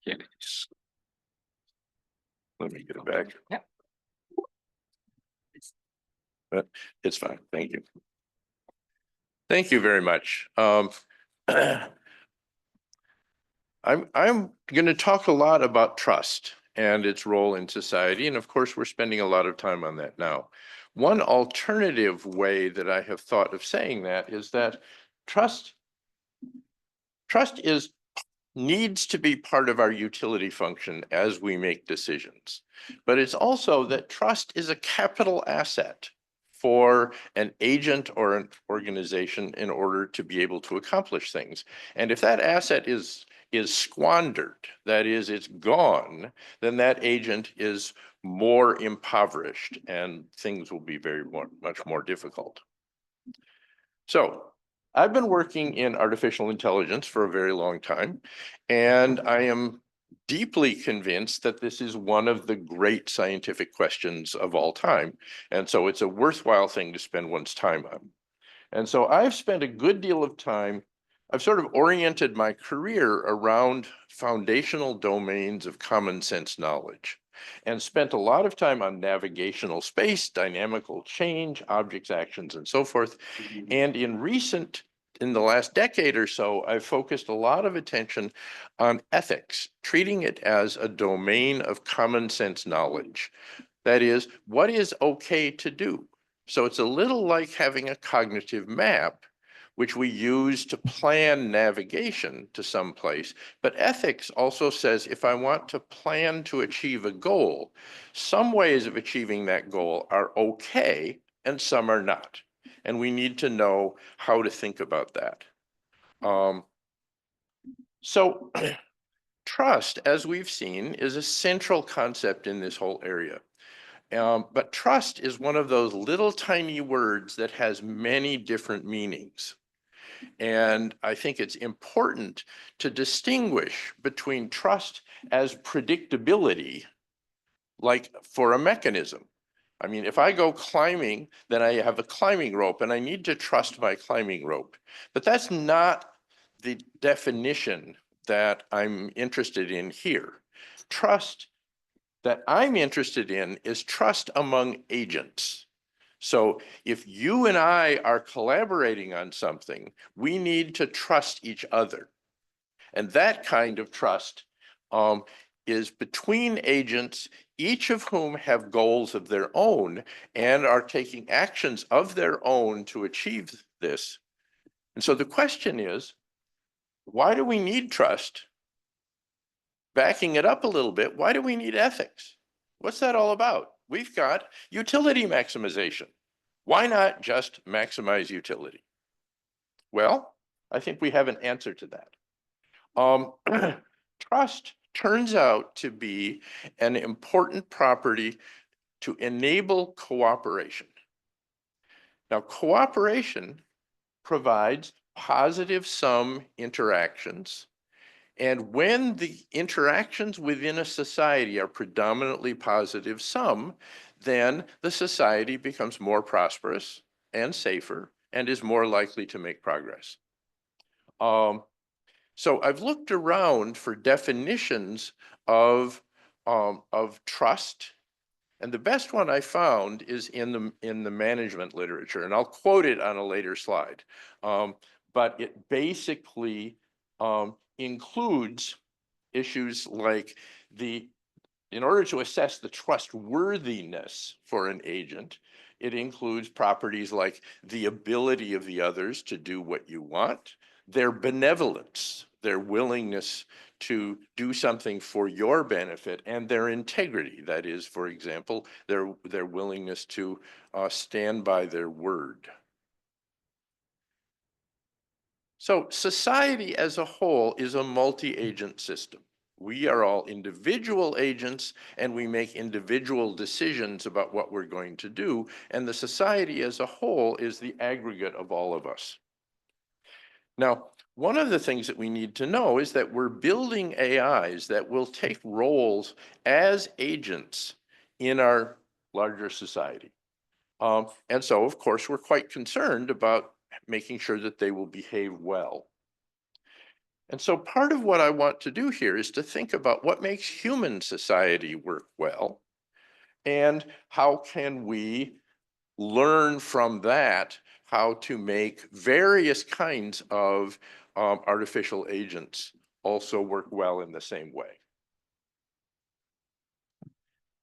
Yeah. Let me get it back. Yeah. But it's fine. Thank you. Thank you very much. I'm going to talk a lot about trust and its role in society. And of course, we're spending a lot of time on that now. One alternative way that I have thought of saying that is that trust needs to be part of our utility function as we make decisions. But it's also that trust is a capital asset for an agent or an organization in order to be able to accomplish things. And if that asset is squandered, that is, it's gone, then that agent is more impoverished and things will be much more difficult. So I've been working in artificial intelligence for a very long time, and I am deeply convinced that this is one of the great scientific questions of all time. And so it's a worthwhile thing to spend one's time on. And so I've spent a good deal of time, I've sort of oriented my career around foundational domains of common sense knowledge and spent a lot of time on navigational space, dynamical change, objects, actions, and so forth. And in the last decade or so, I've focused a lot of attention on ethics, treating it as a domain of common sense knowledge. That is, what is okay to do? So it's a little like having a cognitive map, which we use to plan navigation to some place. But ethics also says if I want to plan to achieve a goal, some ways of achieving that goal are okay and some are not. And we need to know how to think about that. So trust, as we've seen, is a central concept in this whole area. But trust is one of those little tiny words that has many different meanings. And I think it's important to distinguish between trust as predictability, like for a mechanism. I mean, if I go climbing, then I have a climbing rope and I need to trust my climbing rope. But that's not the definition that I'm interested in here. Trust that I'm interested in is trust among agents. So if you and I are collaborating on something, we need to trust each other. And that kind of trust is between agents, each of whom have goals of their own and are taking actions of their own to achieve this. And so the question is, why do we need trust? Backing it up a little bit, why do we need ethics? What's that all about? We've got utility maximization. Why not just maximize utility? Well, I think we have an answer to that. Trust turns out to be an important property to enable cooperation. Now, cooperation provides positive sum interactions. And when the interactions within a society are predominantly positive sum, then the society becomes more prosperous and safer and is more likely to make progress. So I've looked around for definitions of trust, and the best one I found is in the management literature, and I'll quote it on a later slide. But it basically includes issues like in order to assess the trustworthiness for an agent, it includes properties like the ability of the others to do what you want, their benevolence, their willingness to do something for your benefit, and their integrity. That is, for example, their willingness to stand by their word. So society as a whole is a multi-agent system. We are all individual agents and we make individual decisions about what we're going to do. And the society as a whole is the aggregate of all of us. Now, one of the things that we need to know is that we're building AIs that will take roles as agents in our larger society. And so, of course, we're quite concerned about making sure that they will behave well. And so part of what I want to do here is to think about what makes human society work well, and how can we learn from that how to make various kinds of artificial agents also work well in the same way.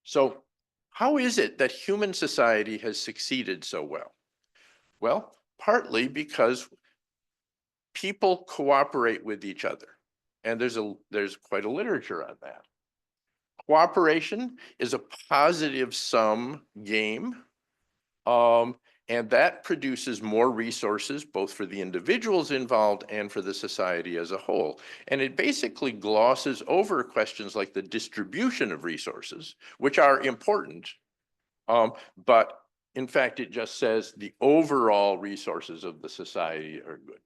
So how is it that human society has succeeded so well? Well, partly because people cooperate with each other. And there's quite a literature on that. Cooperation is a positive sum game. And that produces more resources, both for the individuals involved and for the society as a whole. And it basically glosses over questions like the distribution of resources, which are important. But in fact, it just says the overall resources of the society are good.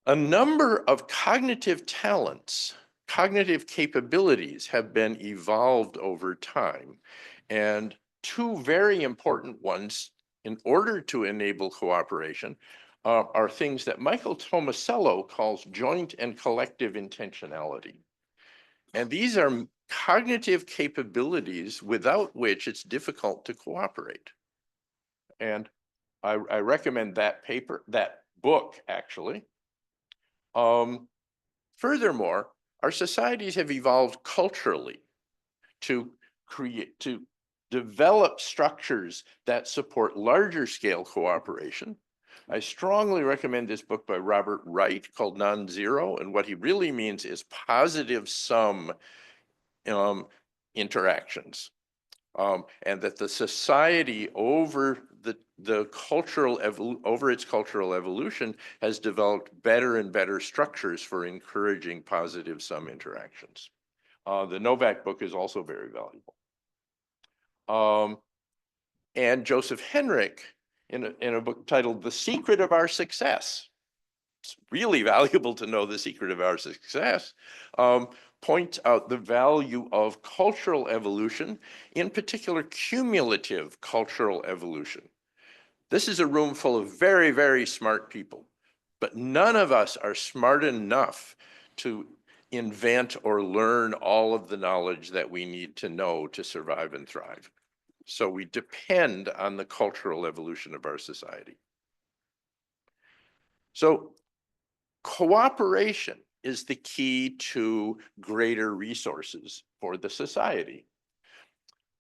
A number of cognitive talents, cognitive capabilities have been evolved over time. And two very important ones in order to enable cooperation are things that Michael Tomasello calls joint and collective intentionality. And these are cognitive capabilities without which it's difficult to cooperate. And I recommend that paper, that book, actually. Furthermore, our societies have evolved culturally to develop structures that support larger scale cooperation. I strongly recommend this book by Robert Wright called Non-Zero, and what he really means is positive sum interactions. And that the society over over its cultural evolution has developed better and better structures for encouraging positive sum interactions. The Novak book is also very valuable. And Joseph Henrich, in a book titled The Secret of Our Success, it's really valuable to know the secret of our success, points out the value of cultural evolution, in particular cumulative cultural evolution. This is a room full of very, very smart people, but none of us are smart enough to invent or learn all of the knowledge that we need to know to survive and thrive. So we depend on the cultural evolution of our society. So cooperation is the key to greater resources for the society.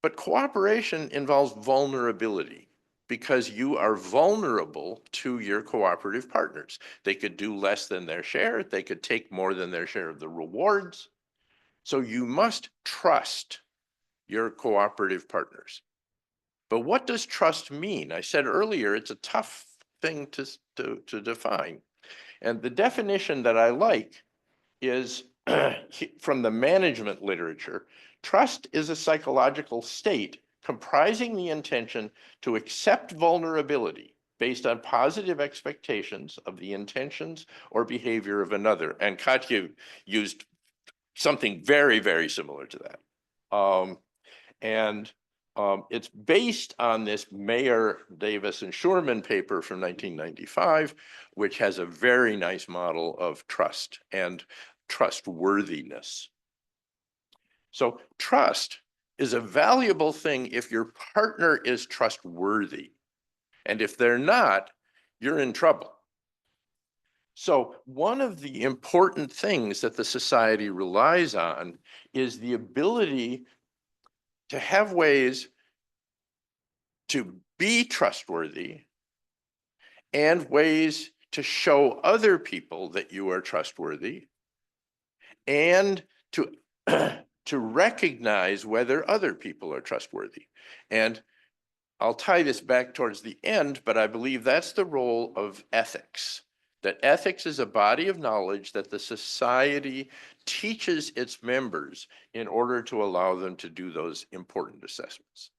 But cooperation involves vulnerability because you are vulnerable to your cooperative partners. They could do less than their share. They could take more than their share of the rewards. So you must trust your cooperative partners. But what does trust mean? I said earlier, it's a tough thing to define. And the definition that I like is from the management literature. Trust is a psychological state comprising the intention to accept vulnerability based on positive expectations of the intentions or behavior of another. And Katya used something very, very similar to that. It's based on this Mayer, Davis, and Schurman paper from 1995, which has a very nice model of trust and trustworthiness. So trust is a valuable thing if your partner is trustworthy. And if they're not, you're in trouble. So one of the important things that the society relies on is the ability to have ways to be trustworthy and ways to show other people that you are trustworthy and to to recognize whether other people are trustworthy. And I'll tie this back towards the end, but I believe that's the role of ethics. That ethics is a body of knowledge that the society teaches its members in order to allow them to do those important assessments.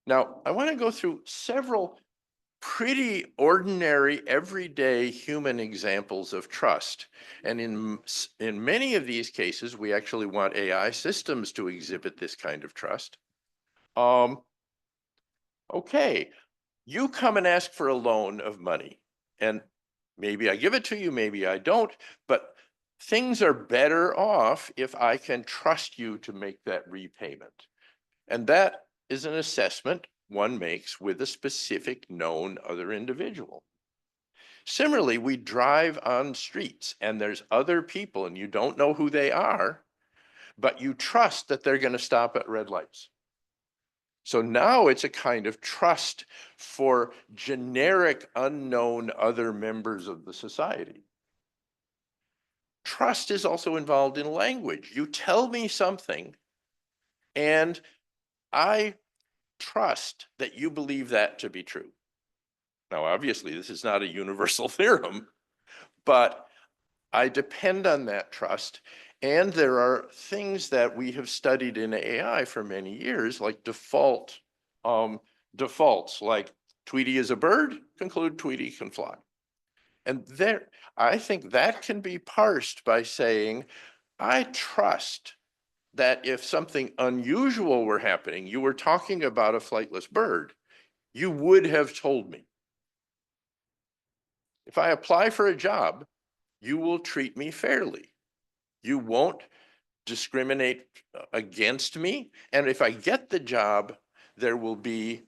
Now, I want to go through several pretty ordinary, everyday human examples of trust. And in many of these cases, we actually want AI systems to exhibit this kind of trust. Okay, you come and ask for a loan of money, and Maybe I give it to you, maybe I don't, but things are better off if I can trust you to make that repayment. And that is an assessment one makes with a specific known other individual. Similarly, we drive on streets and there's other people and you don't know who they are, but you trust that they're going to stop at red lights. So now it's a kind of trust for generic unknown other members of the society. Trust is also involved in language. You tell me something and I trust that you believe that to be true. Now, obviously, this is not a universal theorem, but I depend on that trust. And there are things that we have studied in AI for many years, like defaults, like Tweety is a bird, conclude Tweety can fly. And there, I think that can be parsed by saying, I trust that if something unusual were happening, you were talking about a flightless bird, you would have told me. If I apply for a job, you will treat me fairly. You won't discriminate against me. And if I get the job, there will be,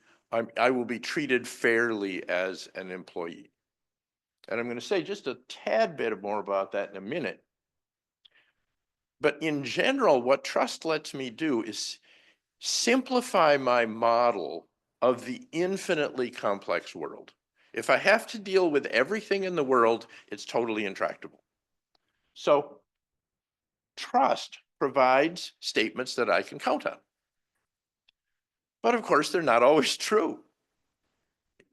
I will be treated fairly as an employee. And I'm going to say just a tad bit more about that in a minute. But in general, what trust lets me do is simplify my model of the infinitely complex world. If I have to deal with everything in the world, it's totally intractable. So trust provides statements that I can count on. But of course, they're not always true.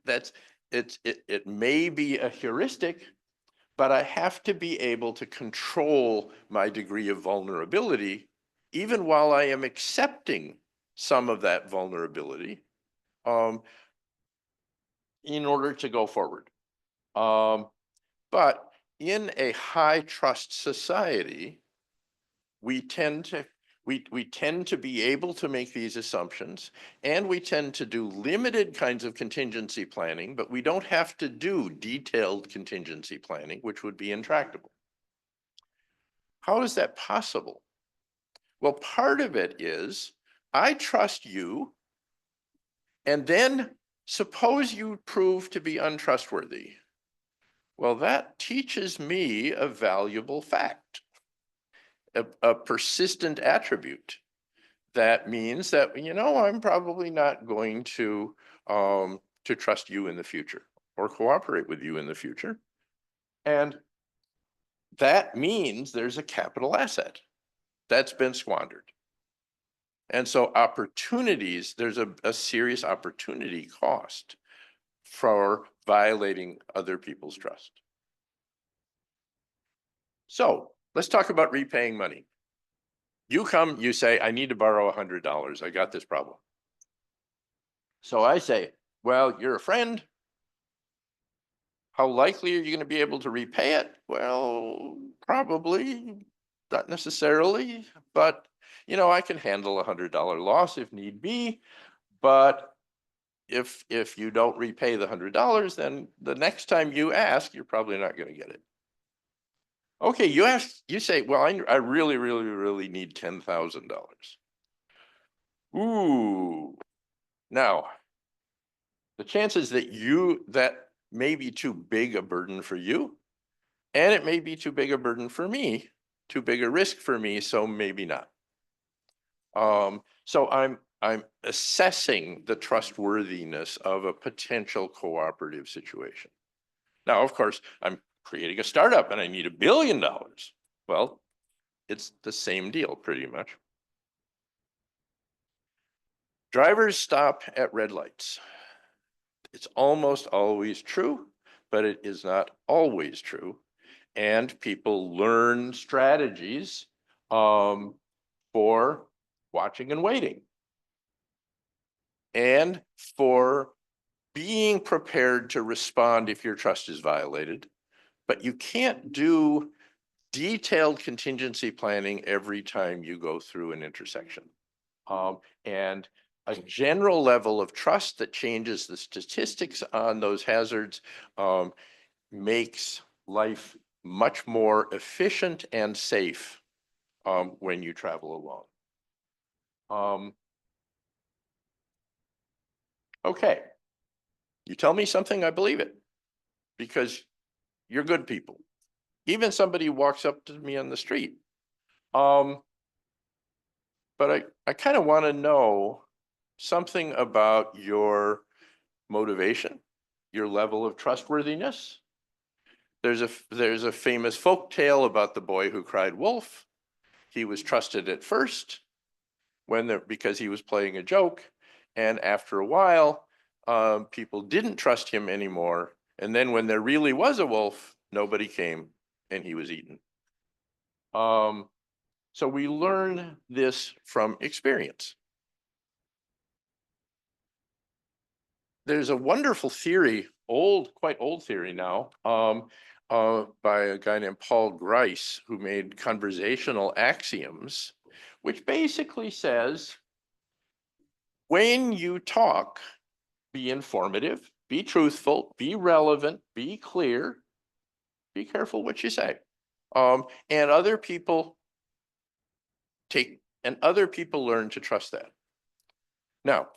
It may be a heuristic, but I have to be able to control my degree of vulnerability, even while I am accepting some of that vulnerability, in order to go forward. But in a high trust society, we tend to be able to make these assumptions, and we tend to do limited kinds of contingency planning, but we don't have to do detailed contingency planning, which would be intractable. How is that possible? Well, part of it is I trust you, and then suppose you prove to be untrustworthy. Well, that teaches me a valuable fact, a persistent attribute. That means that, I'm probably not going to trust you in the future or cooperate with you in the future. And that means there's a capital asset that's been squandered. And so opportunities, there's a serious opportunity cost for violating other people's trust. So let's talk about repaying money. You come, you say, I need to borrow $100. I got this problem. So I say, well, you're a friend. How likely are you going to be able to repay it? Well, probably not necessarily, but I can handle $100 loss if need be. But if you don't repay the $100, then the next time you ask, you're probably not going to get it. Okay, you say, well, I really, really, really need $10,000. Ooh, now the chances that may be too big a burden for you, and it may be too big a burden for me, too big a risk for me, so maybe not. So I'm assessing the trustworthiness of a potential cooperative situation. Now, of course, I'm creating a startup and I need $1 billion. Well, it's the same deal pretty much. Drivers stop at red lights. It's almost always true, but it is not always true. And people learn strategies for watching and waiting, and for being prepared to respond if your trust is violated. But you can't do detailed contingency planning every time you go through an intersection. And a general level of trust that changes the statistics on those hazards makes life much more efficient and safe when you travel alone. Okay, you tell me something, I believe it, because you're good people. Even somebody who walks up to me on the street. But I kind of want to know something about your motivation, your level of trustworthiness. There's a famous folk tale about the boy who cried wolf. He was trusted at first because he was playing a joke, and after a while, people didn't trust him anymore. And then when there really was a wolf, nobody came, and he was eaten. So we learn this from experience. There's a wonderful theory, quite old theory now, by a guy named Paul Grice, who made conversational axioms, which basically says, when you talk, be informative, be truthful, be relevant, be clear, be careful what you say. And other people learn to trust that. Now,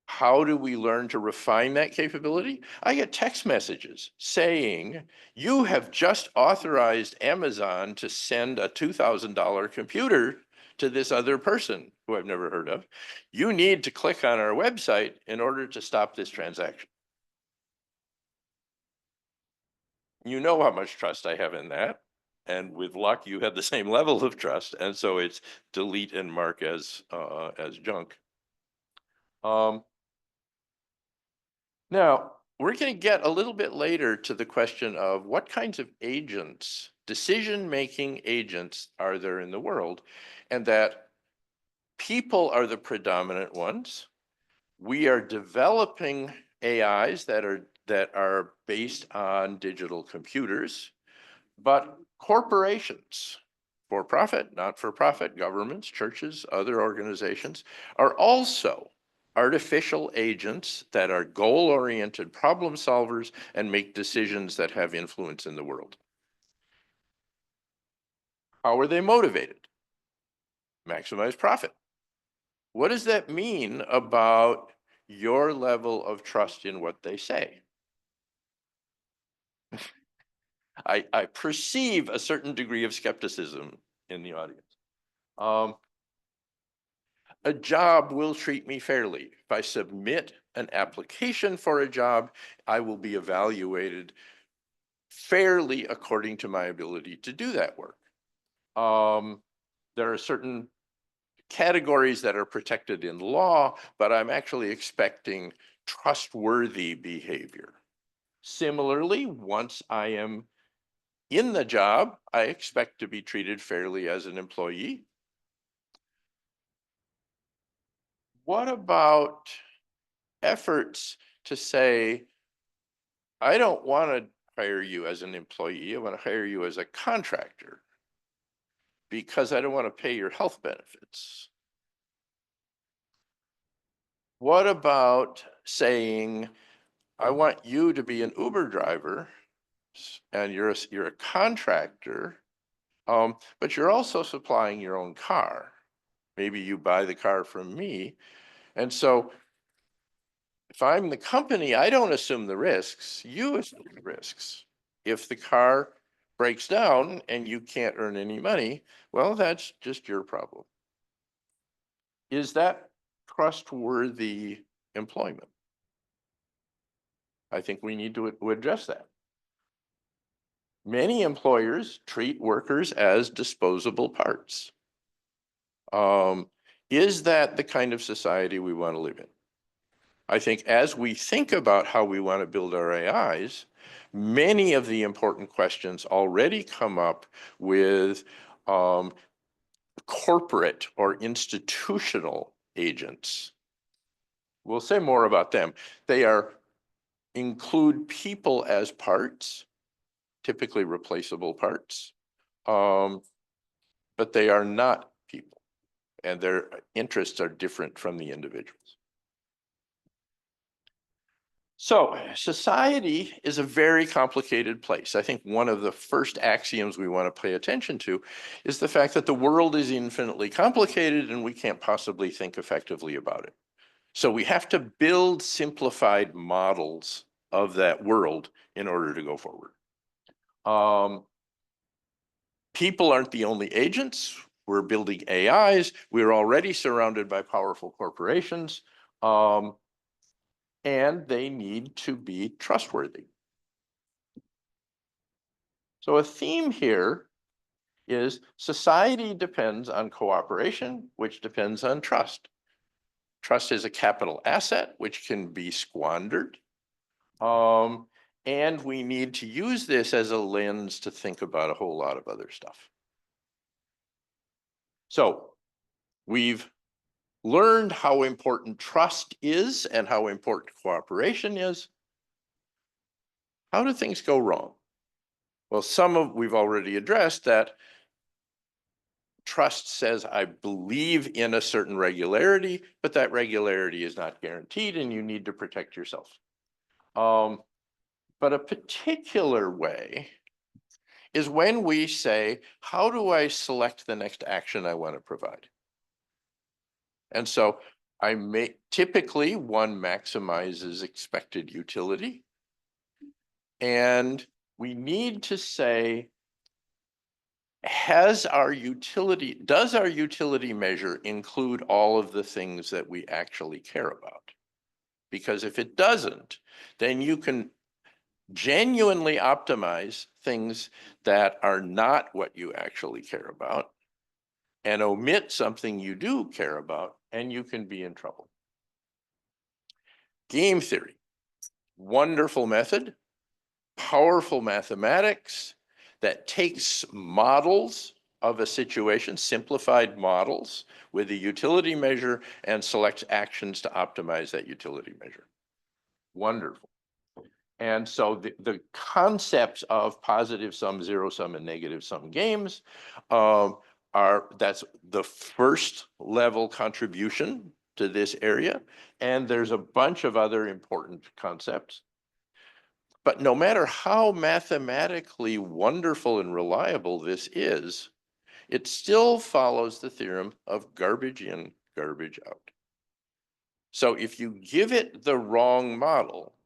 how do we learn to refine that capability? I get text messages saying, you have just authorized Amazon to send a $2,000 computer to this other person who I've never heard of. You need to click on our website in order to stop this transaction. You know how much trust I have in that. And with luck, you have the same level of trust. And so it's delete and mark as junk. Now, we're going to get a little bit later to the question of what kinds of agents, decision-making agents, are there in the world, and that people are the predominant ones. We are developing AIs that are based on digital computers, but corporations, for profit, not for profit, governments, churches, other organizations, are also artificial agents that are goal-oriented problem solvers and make decisions that have influence in the world. How are they motivated? Maximize profit. What does that mean about your level of trust in what they say? I perceive a certain degree of skepticism in the audience. A job will treat me fairly. If I submit an application for a job, I will be evaluated fairly according to my ability to do that work. There are certain categories that are protected in law, but I'm actually expecting trustworthy behavior. Similarly, once I am in the job, I expect to be treated fairly as an employee. What about efforts to say, I don't want to hire you as an employee, I want to hire you as a contractor because I don't want to pay your health benefits? What about saying, I want you to be an Uber driver and you're a contractor, but you're also supplying your own car. Maybe you buy the car from me. And so if I'm the company, I don't assume the risks, you assume the risks. If the car breaks down and you can't earn any money, well, that's just your problem. Is that trustworthy employment? I think we need to address that. Many employers treat workers as disposable parts. Is that the kind of society we want to live in? I think as we think about how we want to build our AIs, many of the important questions already come up with corporate or institutional agents. We'll say more about them. They include people as parts, typically replaceable parts, but they are not people, and their interests are different from the individuals. So society is a very complicated place. I think one of the first axioms we want to pay attention to is the fact that the world is infinitely complicated and we can't possibly think effectively about it. So we have to build simplified models of that world in order to go forward. People aren't the only agents. We're building AIs. We're already surrounded by powerful corporations. And they need to be trustworthy. So a theme here is society depends on cooperation, which depends on trust. Trust is a capital asset, which can be squandered. And we need to use this as a lens to think about a whole lot of other stuff. So we've learned how important trust is and how important cooperation is. How do things go wrong? Well, we've already addressed that trust says, I believe in a certain regularity, but that regularity is not guaranteed and you need to protect yourself. But a particular way is when we say, how do I select the next action I want to provide? And so typically one maximizes expected utility. And we need to say, does our utility measure include all of the things that we actually care about? Because if it doesn't, then you can genuinely optimize things that are not what you actually care about and omit something you do care about, and you can be in trouble. Game theory, wonderful method, powerful mathematics that takes models of a situation, simplified models with a utility measure, and selects actions to optimize that utility measure. Wonderful. And so the concepts of positive sum, zero sum, and negative sum games that's the first level contribution to this area. And there's a bunch of other important concepts. But no matter how mathematically wonderful and reliable this is, it still follows the theorem of garbage in, garbage out. So if you give it the wrong model,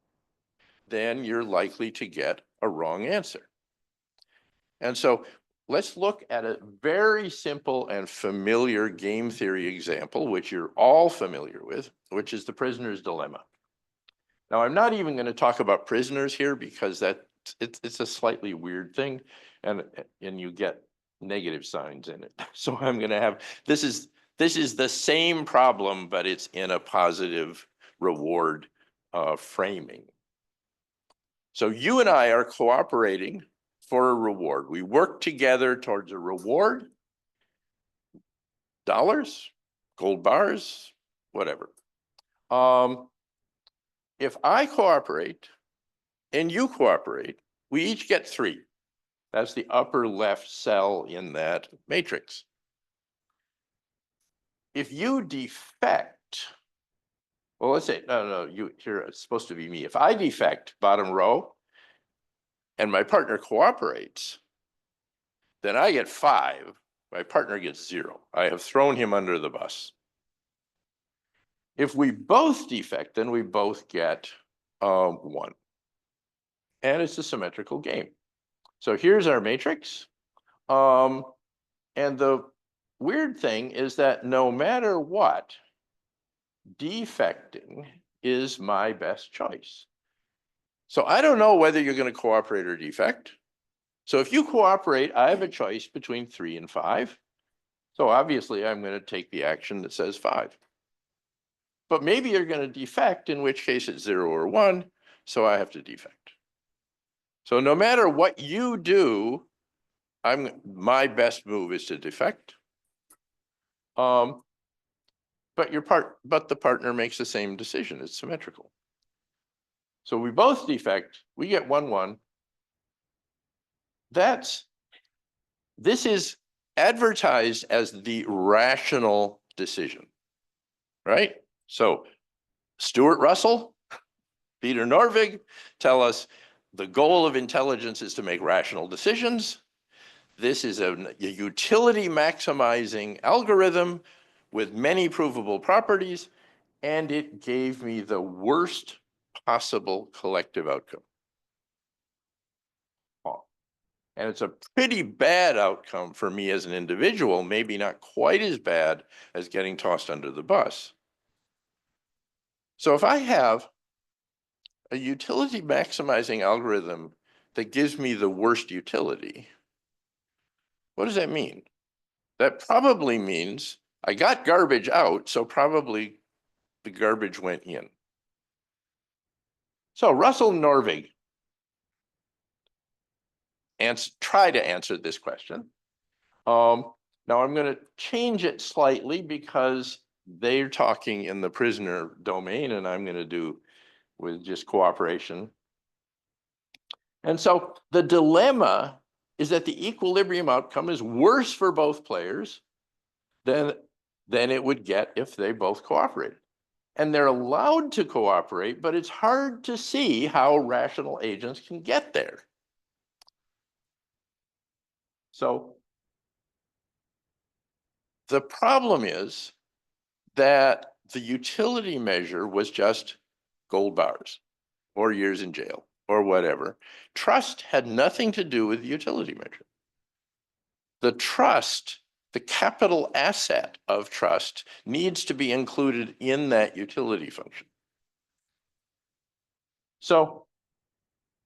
then you're likely to get a wrong answer. And so let's look at a very simple and familiar game theory example, which you're all familiar with, which is the prisoner's dilemma. Now, I'm not even going to talk about prisoners here because it's a slightly weird thing, and you get negative signs in it. So I'm going to have this is the same problem, but it's in a positive reward framing. So you and I are cooperating for a reward. We work together towards a reward, dollars, gold bars, whatever. If I cooperate and you cooperate, we each get 3. That's the upper left cell in that matrix. If you defect, well, let's say, no, it's supposed to be me. If I defect, bottom row, and my partner cooperates, then I get 5. My partner gets 0. I have thrown him under the bus. If we both defect, then we both get 1. And it's a symmetrical game. So here's our matrix. And the weird thing is that no matter what, defecting is my best choice. So I don't know whether you're going to cooperate or defect. So if you cooperate, I have a choice between 3 and 5. So obviously I'm going to take the action that says 5. But maybe you're going to defect, in which case it's 0 or 1. So I have to defect. So no matter what you do, my best move is to defect. But the partner makes the same decision. It's symmetrical. So we both defect. We get 1-1. This is advertised as the rational decision, right? So Stuart Russell, Peter Norvig tell us the goal of intelligence is to make rational decisions. This is a utility maximizing algorithm with many provable properties, and it gave me the worst possible collective outcome. And it's a pretty bad outcome for me as an individual, maybe not quite as bad as getting tossed under the bus. So if I have a utility maximizing algorithm that gives me the worst utility, what does that mean? That probably means I got garbage out, so probably the garbage went in. So Russell Norvig try to answer this question. Now I'm going to change it slightly because they're talking in the prisoner domain, and I'm going to do with just cooperation. And so the dilemma is that the equilibrium outcome is worse for both players than it would get if they both cooperated. And they're allowed to cooperate, but it's hard to see how rational agents can get there. So the problem is that the utility measure was just gold bars or years in jail or whatever. Trust had nothing to do with the utility measure. The trust, the capital asset of trust, needs to be included in that utility function. So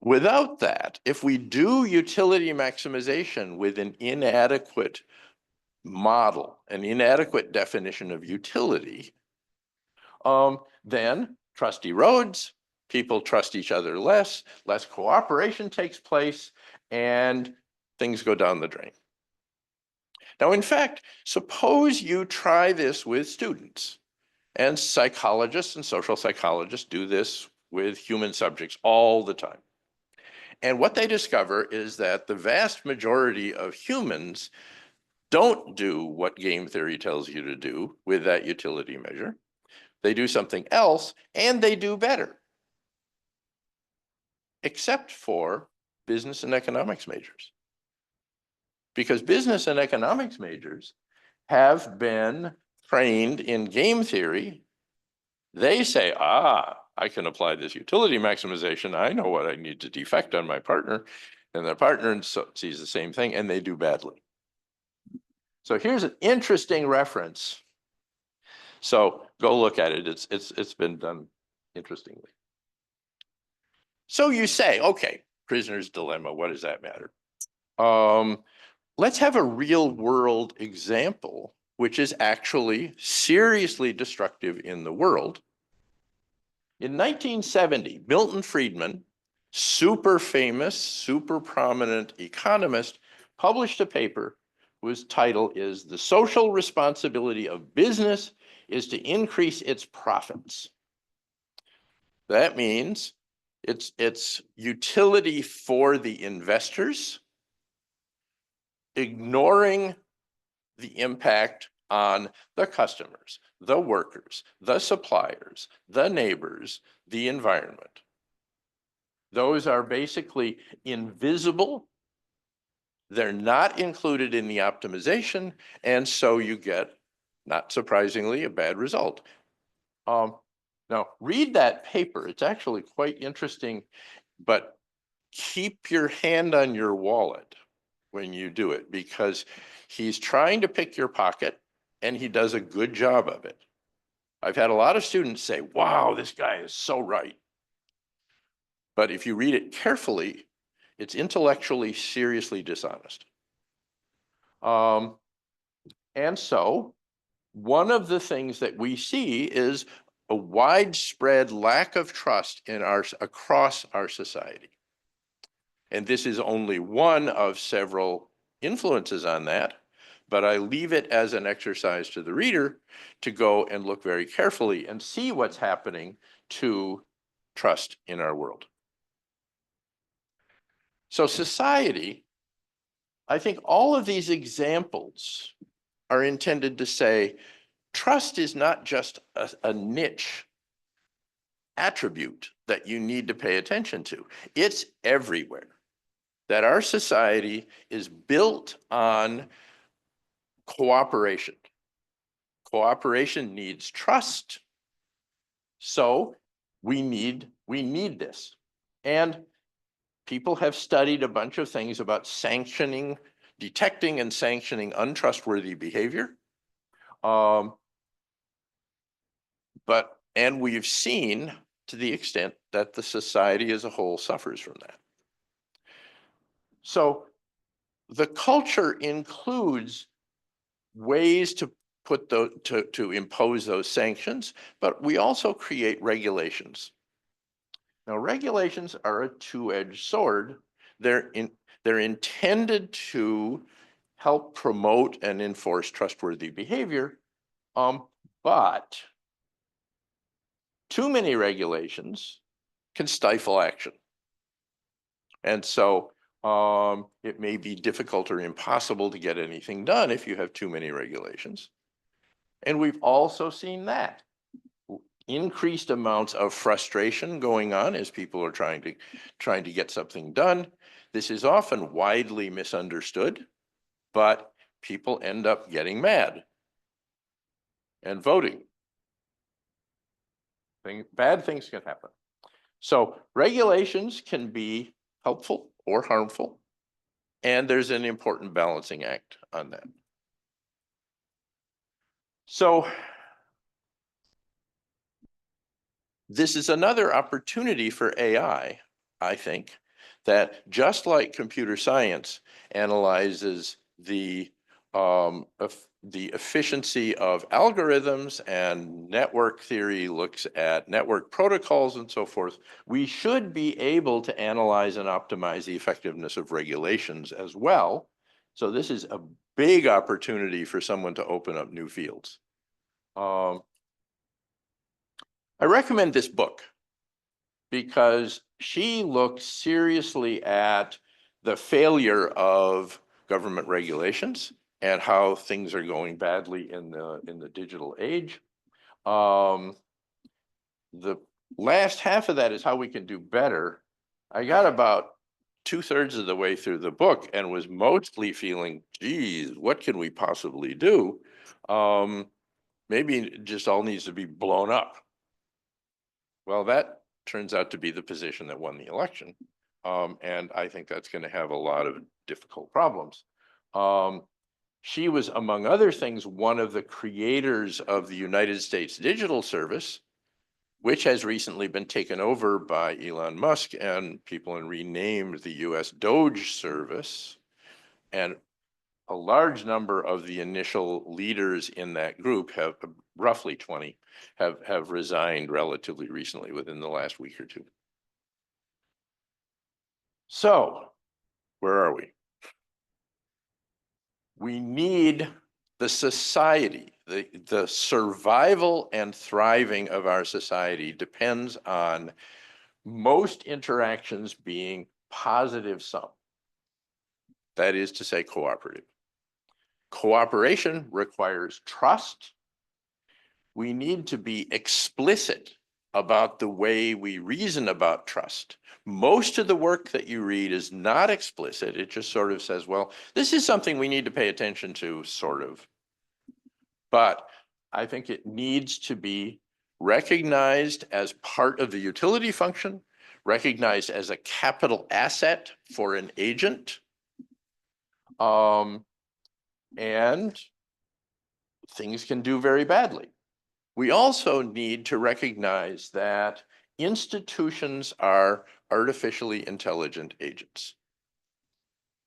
without that, if we do utility maximization with an inadequate model, an inadequate definition of utility, then trust erodes, people trust each other less cooperation takes place, and things go down the drain. Now, in fact, suppose you try this with students, and psychologists and social psychologists do this with human subjects all the time. And what they discover is that the vast majority of humans don't do what game theory tells you to do with that utility measure. They do something else, and they do better, except for business and economics majors. Because business and economics majors have been trained in game theory. They say, I can apply this utility maximization. I know what I need to defect on my partner. And the partner sees the same thing, and they do badly. So here's an interesting reference. So go look at it. It's been done interestingly. So you say, okay, prisoner's dilemma, what does that matter? Let's have a real world example, which is actually seriously destructive in the world. In 1970, Milton Friedman, super famous, super prominent economist, published a paper whose title is "The Social Responsibility of Business is to Increase Its Profits." That means it's utility for the investors, ignoring the impact on the customers, the workers, the suppliers, the neighbors, the environment. Those are basically invisible. They're not included in the optimization, and so you get, not surprisingly, a bad result. Now, read that paper. It's actually quite interesting, but keep your hand on your wallet when you do it, because he's trying to pick your pocket, and he does a good job of it. I've had a lot of students say, wow, this guy is so right. But if you read it carefully, it's intellectually seriously dishonest. And so one of the things that we see is a widespread lack of trust in across our society. And this is only one of several influences on that, but I leave it as an exercise to the reader to go and look very carefully and see what's happening to trust in our world. So society, I think all of these examples are intended to say, trust is not just a niche attribute that you need to pay attention to. It's everywhere. That our society is built on cooperation. Cooperation needs trust. So we need this. And people have studied a bunch of things about detecting and sanctioning untrustworthy behavior. And we've seen to the extent that the society as a whole suffers from that. So the culture includes ways to to impose those sanctions, but we also create regulations. Now, regulations are a two-edged sword. They're intended to help promote and enforce trustworthy behavior, but too many regulations can stifle action. And so it may be difficult or impossible to get anything done if you have too many regulations. And we've also seen that. Increased amounts of frustration going on as people are trying to get something done. This is often widely misunderstood, but people end up getting mad and voting. Bad things can happen. So regulations can be helpful or harmful, and there's an important balancing act on that. So this is another opportunity for AI, I think, that just like computer science analyzes the efficiency of algorithms and network theory looks at network protocols and so forth, we should be able to analyze and optimize the effectiveness of regulations as well. So this is a big opportunity for someone to open up new fields. I recommend this book because she looks seriously at the failure of government regulations and how things are going badly in the digital age. The last half of that is how we can do better. I got about 2/3 of the way through the book and was mostly feeling, geez, what can we possibly do? Maybe it just all needs to be blown up. Well, that turns out to be the position that won the election. And I think that's going to have a lot of difficult problems. She was, among other things, one of the creators of the United States Digital Service, which has recently been taken over by Elon Musk and people and renamed the US Doge Service. And a large number of the initial leaders in that group have, roughly 20, have resigned relatively recently within the last week or two. So where are we? We need the society, the survival and thriving of our society depends on most interactions being positive sum. That is to say, cooperative. Cooperation requires trust. We need to be explicit about the way we reason about trust. Most of the work that you read is not explicit. It just sort of says, well, this is something we need to pay attention to, sort of. But I think it needs to be recognized as part of the utility function, recognized as a capital asset for an agent, and things can do very badly. We also need to recognize that institutions are artificially intelligent agents.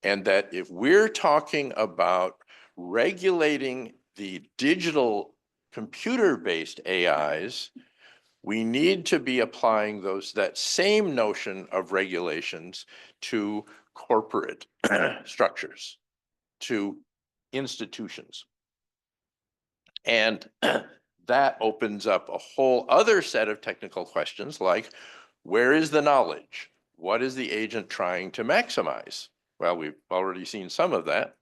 And that if we're talking about regulating the digital computer-based AIs, we need to be applying that same notion of regulations to corporate structures, to institutions. And that opens up a whole other set of technical questions like, where is the knowledge? What is the agent trying to maximize? Well, we've already seen some of that,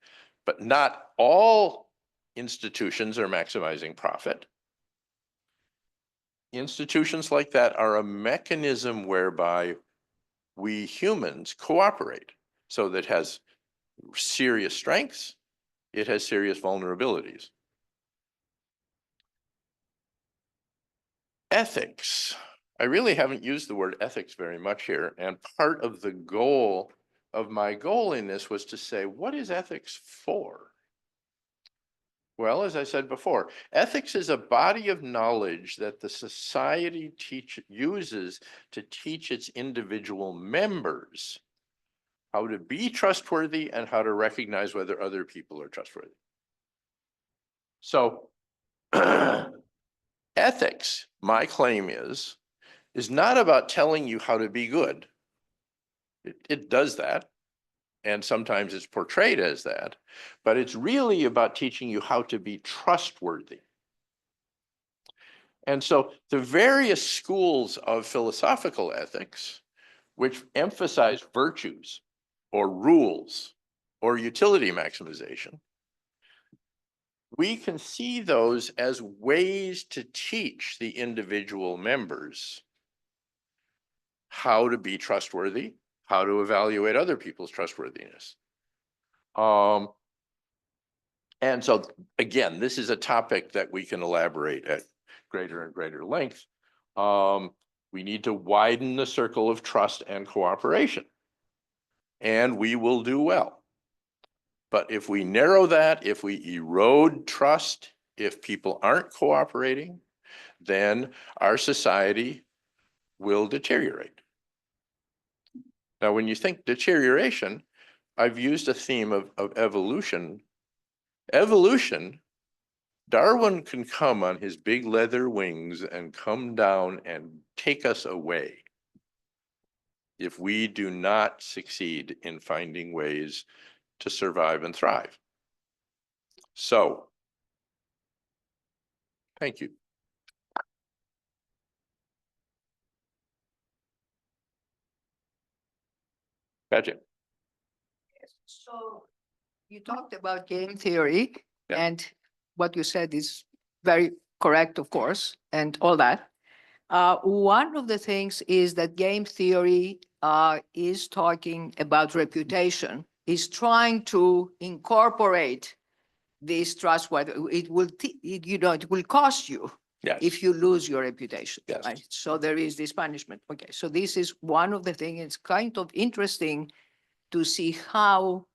but not all institutions are maximizing profit. institutions like that are a mechanism whereby we humans cooperate. So that has serious strengths, it has serious vulnerabilities. Ethics. I really haven't used the word ethics very much here. And part of the goal of my goal in this was to say, what is ethics for? Well, as I said before, ethics is a body of knowledge that the society uses to teach its individual members how to be trustworthy and how to recognize whether other people are trustworthy. So ethics, my claim is not about telling you how to be good. It does that. And sometimes it's portrayed as that, but it's really about teaching you how to be trustworthy. And so the various schools of philosophical ethics, which emphasize virtues or rules or utility maximization, we can see those as ways to teach the individual members how to be trustworthy, how to evaluate other people's trustworthiness. And so, again, this is a topic that we can elaborate at greater and greater length. We need to widen the circle of trust and cooperation, and we will do well. But if we narrow that, if we erode trust, if people aren't cooperating, then our society will deteriorate. Now, when you think deterioration, I've used a theme of evolution. Evolution, Darwin can come on his big leather wings and come down and take us away if we do not succeed in finding ways to survive and thrive. So, thank you. Gotcha. So you talked about game theory, Yeah. and what you said is very correct, of course, and all that. One of the things is that game theory is talking about reputation, is trying to incorporate this trustworthy. It will, it will cost you Yes. if you lose your reputation. Yes. Right? So there is this punishment. Okay, so this is one of the things. It's kind of interesting to see how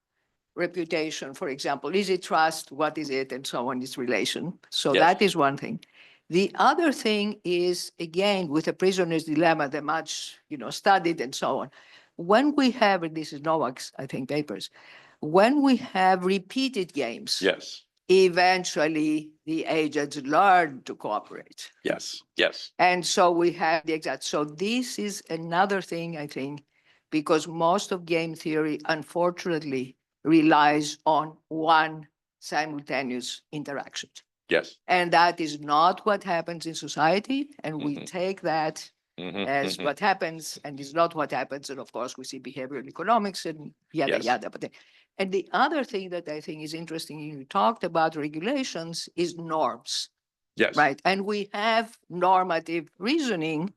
reputation, for example, is it trust, what is it, and so on, its relation. So Yes. that is one thing. The other thing is, again, with the prisoner's dilemma, the much studied and so on. When we have, and this is Novak's, I think, papers, when we have repeated games, Yes. eventually the agents learn to cooperate. Yes. Yes. And so we have the exact. So this is another thing, I think, because most of game theory, unfortunately, relies on one simultaneous interaction. Yes. And that is not what happens in society. And we Mhm. take that as what happens, and is not what happens. And of course, we see behavioral economics and yada, Yes. yada. And the other thing that I think is interesting, you talked about regulations, is norms. Yes. Right. And we have normative reasoning.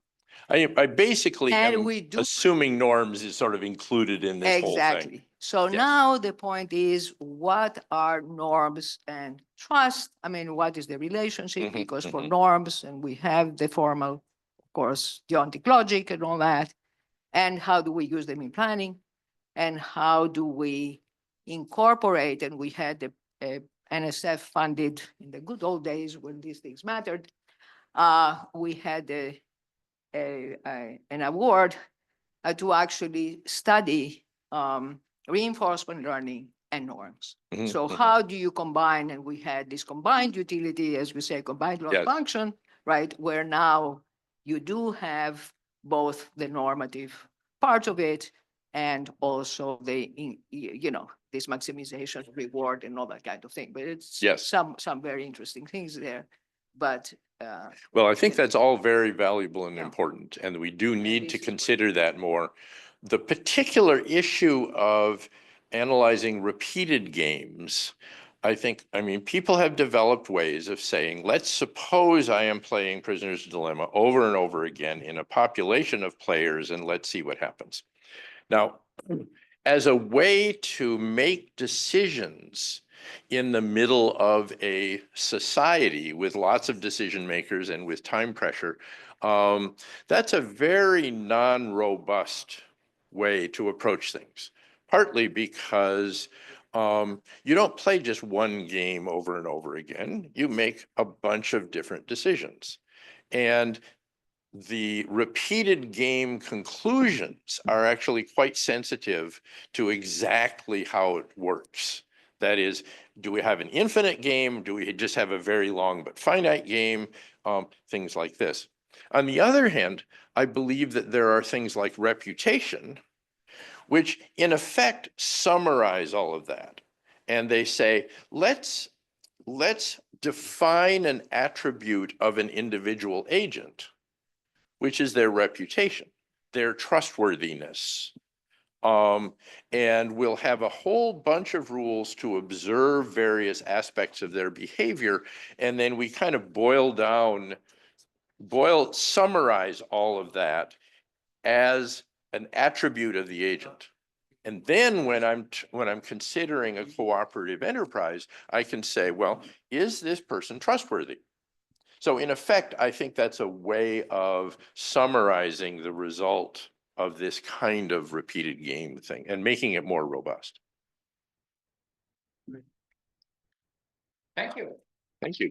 I basically And am we do assuming norms is sort of included in this whole thing. exactly. So Yes. now the point is, what are norms and trust? I mean, what is the relationship? Mhm, Because for mhm. norms, and we have the formal, of course, deontic logic and all that. And how do we use them in planning? And how do we incorporate? And we had the NSF funded in the good old days when these things mattered. We had an award to actually study reinforcement learning and norms. Mhm, So mhm. how do you combine? And we had this combined utility, as we say, combined loss Yes. function, right? Where now you do have both the normative part of it and also the, this maximization reward and all that kind of thing. But it's Yes. some very interesting things there. But Well, I think that's all very valuable and Yeah. important, and we do need this to is consider that more. The particular issue of analyzing repeated games I mean, people have developed ways of saying, let's suppose I am playing Prisoner's Dilemma over and over again in a population of players, and let's see what happens. Now, as a way to make decisions in the middle of a society with lots of decision makers and with time pressure, that's a very non-robust way to approach things, partly because you don't play just one game over and over again. You make a bunch of different decisions. And the repeated game conclusions are actually quite sensitive to exactly how it works. That is, do we have an infinite game? Do we just have a very long but finite game? Things like this. On the other hand, I believe that there are things like reputation, which in effect summarize all of that. And they say, let's define an attribute of an individual agent, which is their reputation, their trustworthiness. And we'll have a whole bunch of rules to observe various aspects of their behavior. And then we kind of summarize all of that as an attribute of the agent. And then when I'm considering a cooperative enterprise, I can say, well, is this person trustworthy? So in effect, I think that's a way of summarizing the result of this kind of repeated game thing and making it more robust. Thank you. Thank you.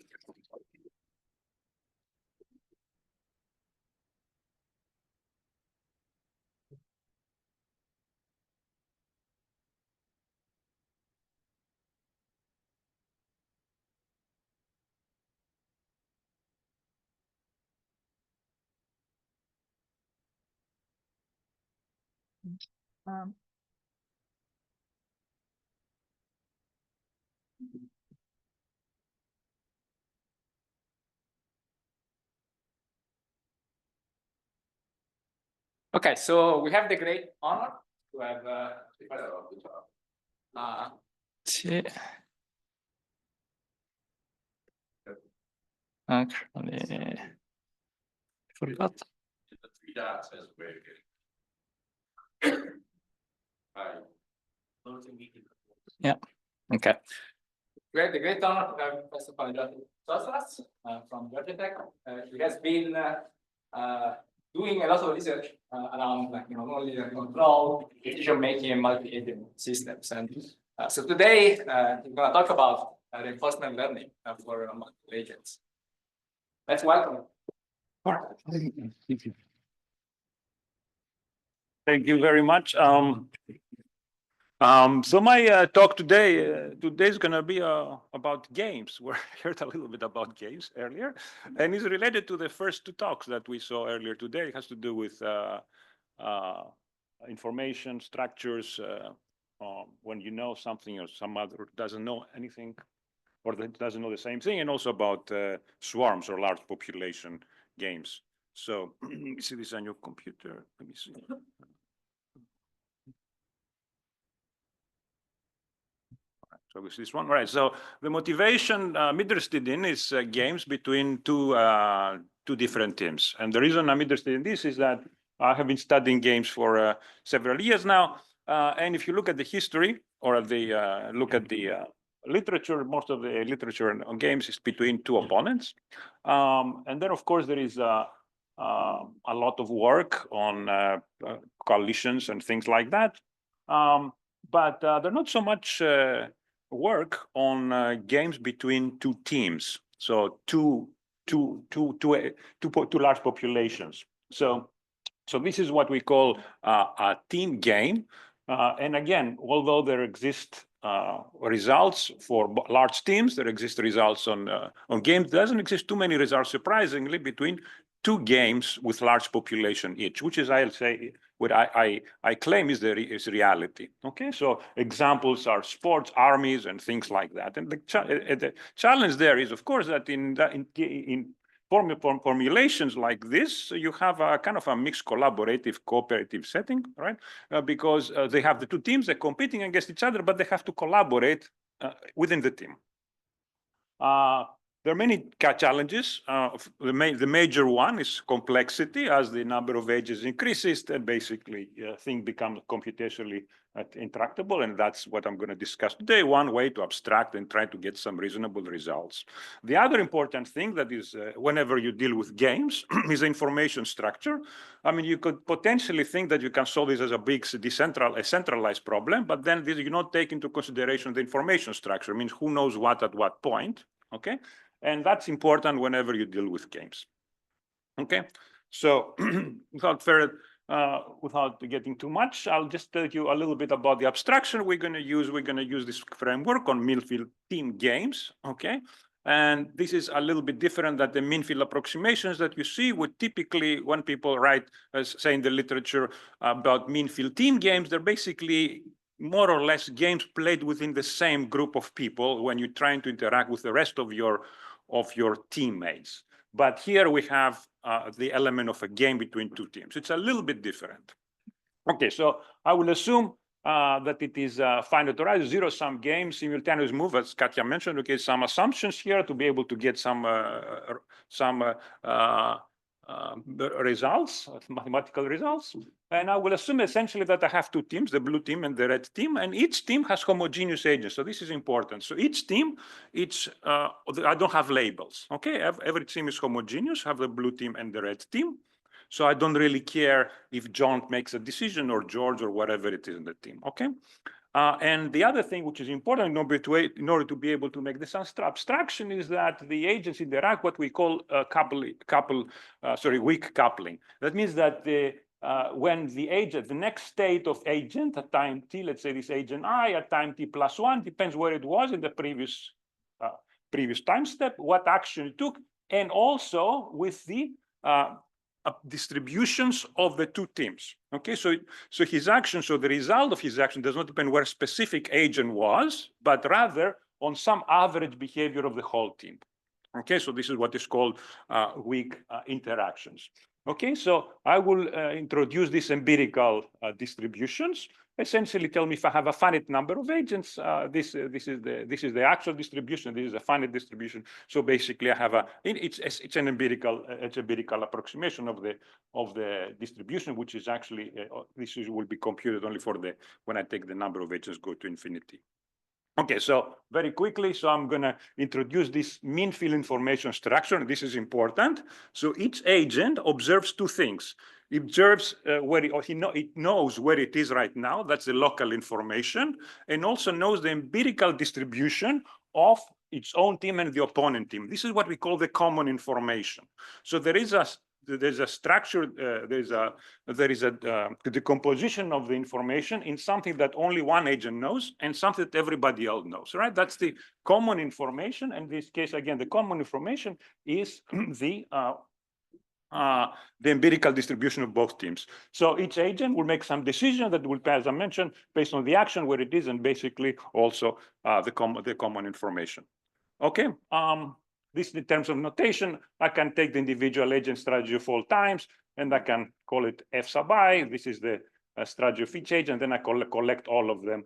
Okay, so we have the great honor to have sì. Actually, forgot. The three dots as a way of getting. Yeah. Okay. We have the great honor to have Professor Tsiotras from Georgia Tech. He has been doing a lot of research around non-linear control, decision-making, and multi-agent systems. And so today, we're going to talk about reinforcement learning for multiple agents. Let's welcome. Thank you very much. So my talk today is going to be about games. We heard a little bit about games earlier, and it's related to the first two talks that we saw earlier today. It has to do with information structures, when you know something or some other doesn't know anything, or that doesn't know the same thing, and also about swarms or large population games. So you see this on your computer. Let me see. So this is this one, right? So the motivation I'm interested in is games between two different teams, and the reason I'm interested in this is that I have been studying games for several years now, and if you look at the history or look at the literature, most of the literature on games is between two opponents, and then of course there is a lot of work on coalitions and things like that, but there's not so much work on games between two teams, so two large populations. So this is what we call a team game. And again, although there exist results for large teams, there exist results on games. There doesn't exist too many results, surprisingly, between two games with large population each, which is, I'll say, what I claim is reality. Okay, so examples are sports, armies, and things like that. And the challenge there is, of course, that in formulations like this, you have a kind of a mixed collaborative, cooperative setting, right? Because they have the two teams, they're competing against each other, but they have to collaborate within the team. There are many challenges. The major one is complexity. As the number of agents increases, then basically things become computationally intractable, and that's what I'm going to discuss today. One way to abstract and try to get some reasonable results. The other important thing that is whenever you deal with games is information structure. I mean, you could potentially think that you can solve this as a big centralized problem, but then you not take into consideration the information structure. It means who knows what at what point. Okay, and that's important whenever you deal with games. Okay, so without getting too much, I'll just tell you a little bit about the abstraction we're going to use. We're going to use this framework on mean-field team games. Okay, and this is a little bit different than the mean-field approximations that you see. Would typically, when people write, say in the literature about mean-field team games, they're basically more or less games played within the same group of people when you're trying to interact with the rest of your teammates. But here we have the element of a game between two teams. It's a little bit different. Okay, so I will assume that it is a finite horizon, zero-sum game, simultaneous move, as Katya mentioned. Okay, some assumptions here to be able to get some results, mathematical results. And I will assume essentially that I have two teams, the blue team and the red team, and each team has homogeneous agents. So this is important. So each team, I don't have labels. Okay, every team is homogeneous, have the blue team and the red team. So I don't really care if John makes a decision or George or whatever it is in the team. Okay. And the other thing which is important in order to be able to make this abstraction is that the agents interact what we call weak coupling. That means that when the next state of agent at time t, let's say this agent I at time t plus 1, depends where it was in the previous time step, what action it took, and also with the distributions of the two teams. Okay, so his action, so the result of his action does not depend where specific agent was, but rather on some average behavior of the whole team. Okay, so this is what is called weak interactions. Okay, so I will introduce these empirical distributions. Essentially tell me if I have a finite number of agents, this is the actual distribution, this is a finite distribution. So basically I have it's an empirical approximation of the distribution, which is actually will be computed only for when I take the number of agents go to infinity. Okay, so very quickly, so I'm going to introduce this mean field information structure, and this is important. So each agent observes two things. It observes it knows where it is right now, that's the local information, and also knows the empirical distribution of its own team and the opponent team. This is what we call the common information. So there's a structure, there's a decomposition of the information in something that only one agent knows and something that everybody else knows, right? That's the common information. In this case, again, the common information is the empirical distribution of both teams. So each agent will make some decision that will, as I mentioned, based on the action where it is, and basically also the common information. Okay. This in terms of notation, I can take the individual agent strategy of all times, and I can call it F sub I. This is the strategy of each agent, then I collect all of them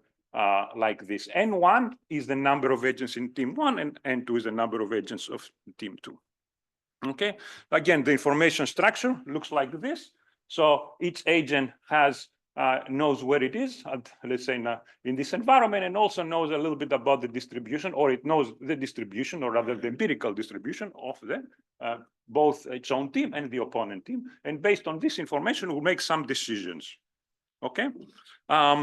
like this. N1 is the number of agents in team 1, and N2 is the number of agents of team 2. Okay, again, the information structure looks like this. So each agent knows where it is, let's say in this environment, and also knows a little bit about the distribution, or it knows the distribution, or rather the empirical distribution of both its own team and the opponent team. And based on this information, we'll make some decisions. Okay,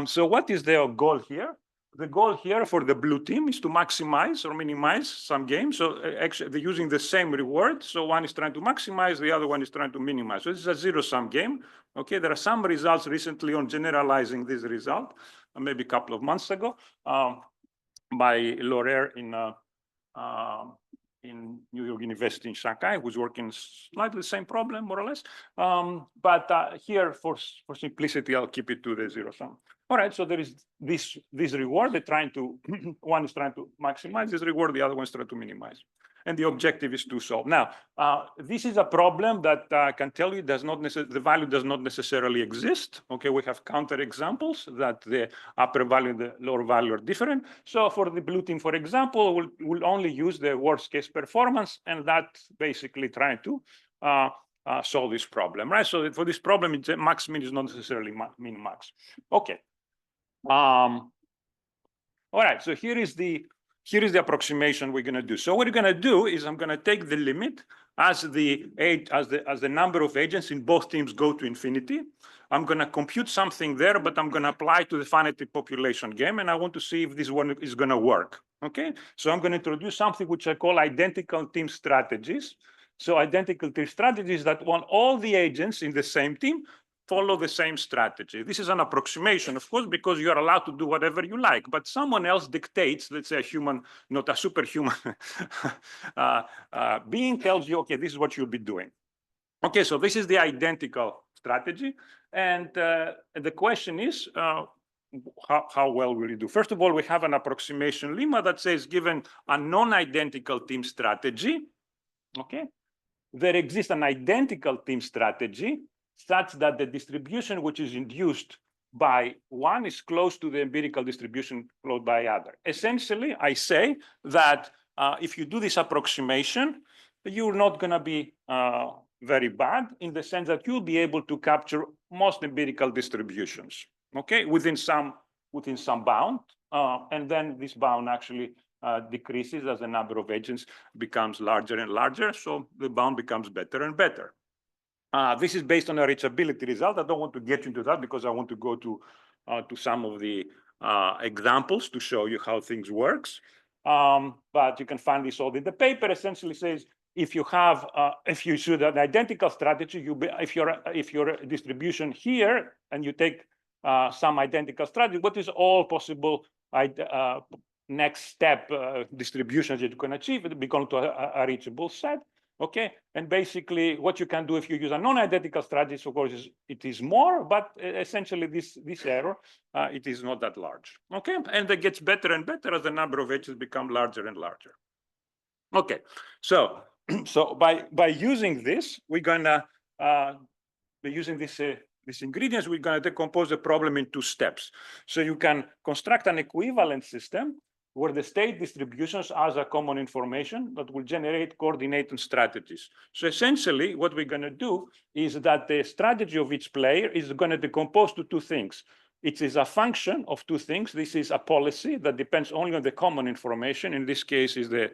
so what is the goal here? The goal here for the blue team is to maximize or minimize some games. So actually they're using the same reward. So one is trying to maximize, the other one is trying to minimize. So this is a zero-sum game. Okay, there are some results recently on generalizing this result, maybe a couple of months ago, by Laurent in New York University in Shanghai, who's working slightly the same problem, more or less. But here, for simplicity, I'll keep it to the zero-sum. All right, so there is this reward. They're trying to one is trying to maximize this reward, the other one is trying to minimize. And the objective is to solve. Now, this is a problem that I can tell you the value does not necessarily exist. Okay, we have counter examples that the upper value and the lower value are different. So for the blue team, for example, we'll only use the worst case performance, and that's basically trying to solve this problem, right? So for this problem, it's max min is not necessarily min max. Okay. All right. So here is the approximation we're going to do. So what we're going to do is I'm going to take the limit as the number of agents in both teams go to infinity. I'm going to compute something there, but I'm going to apply to the finite population game, and I want to see if this one is going to work. Okay. So I'm going to introduce something which I call identical team strategies. So identical team strategies that want all the agents in the same team follow the same strategy. This is an approximation, of course, because you are allowed to do whatever you like, but someone else dictates, let's say a human, not a superhuman being tells you, okay, this is what you'll be doing. Okay, so this is the identical strategy. And the question is, how well will you do? First of all, we have an approximation lemma that says, given a non-identical team strategy, okay, there exists an identical team strategy such that the distribution which is induced by one is close to the empirical distribution close by other. Essentially, I say that if you do this approximation, you're not going to be very bad in the sense that you'll be able to capture most empirical distributions, okay, within some bound, and then this bound actually decreases as the number of agents becomes larger and larger, so the bound becomes better and better. This is based on a reachability result. I don't want to get into that because I want to go to some of the examples to show you how things works. But you can find this all in the paper. Essentially says if you should have an identical strategy, if your distribution here and you take some identical strategy, what is all possible next step distributions that you can achieve? It becomes to a reachable set. Okay, and basically what you can do if you use a non-identical strategy, of course, it is more, but essentially this error, it is not that large. Okay, and it gets better and better as the number of edges become larger and larger. Okay, so by using this, we're gonna by using these ingredients, we're gonna decompose the problem in two steps. So you can construct an equivalent system where the state distributions as a common information that will generate coordinated strategies. So essentially, what we're going to do is that the strategy of each player is going to decompose to two things. It is a function of two things. This is a policy that depends only on the common information. In this case, is the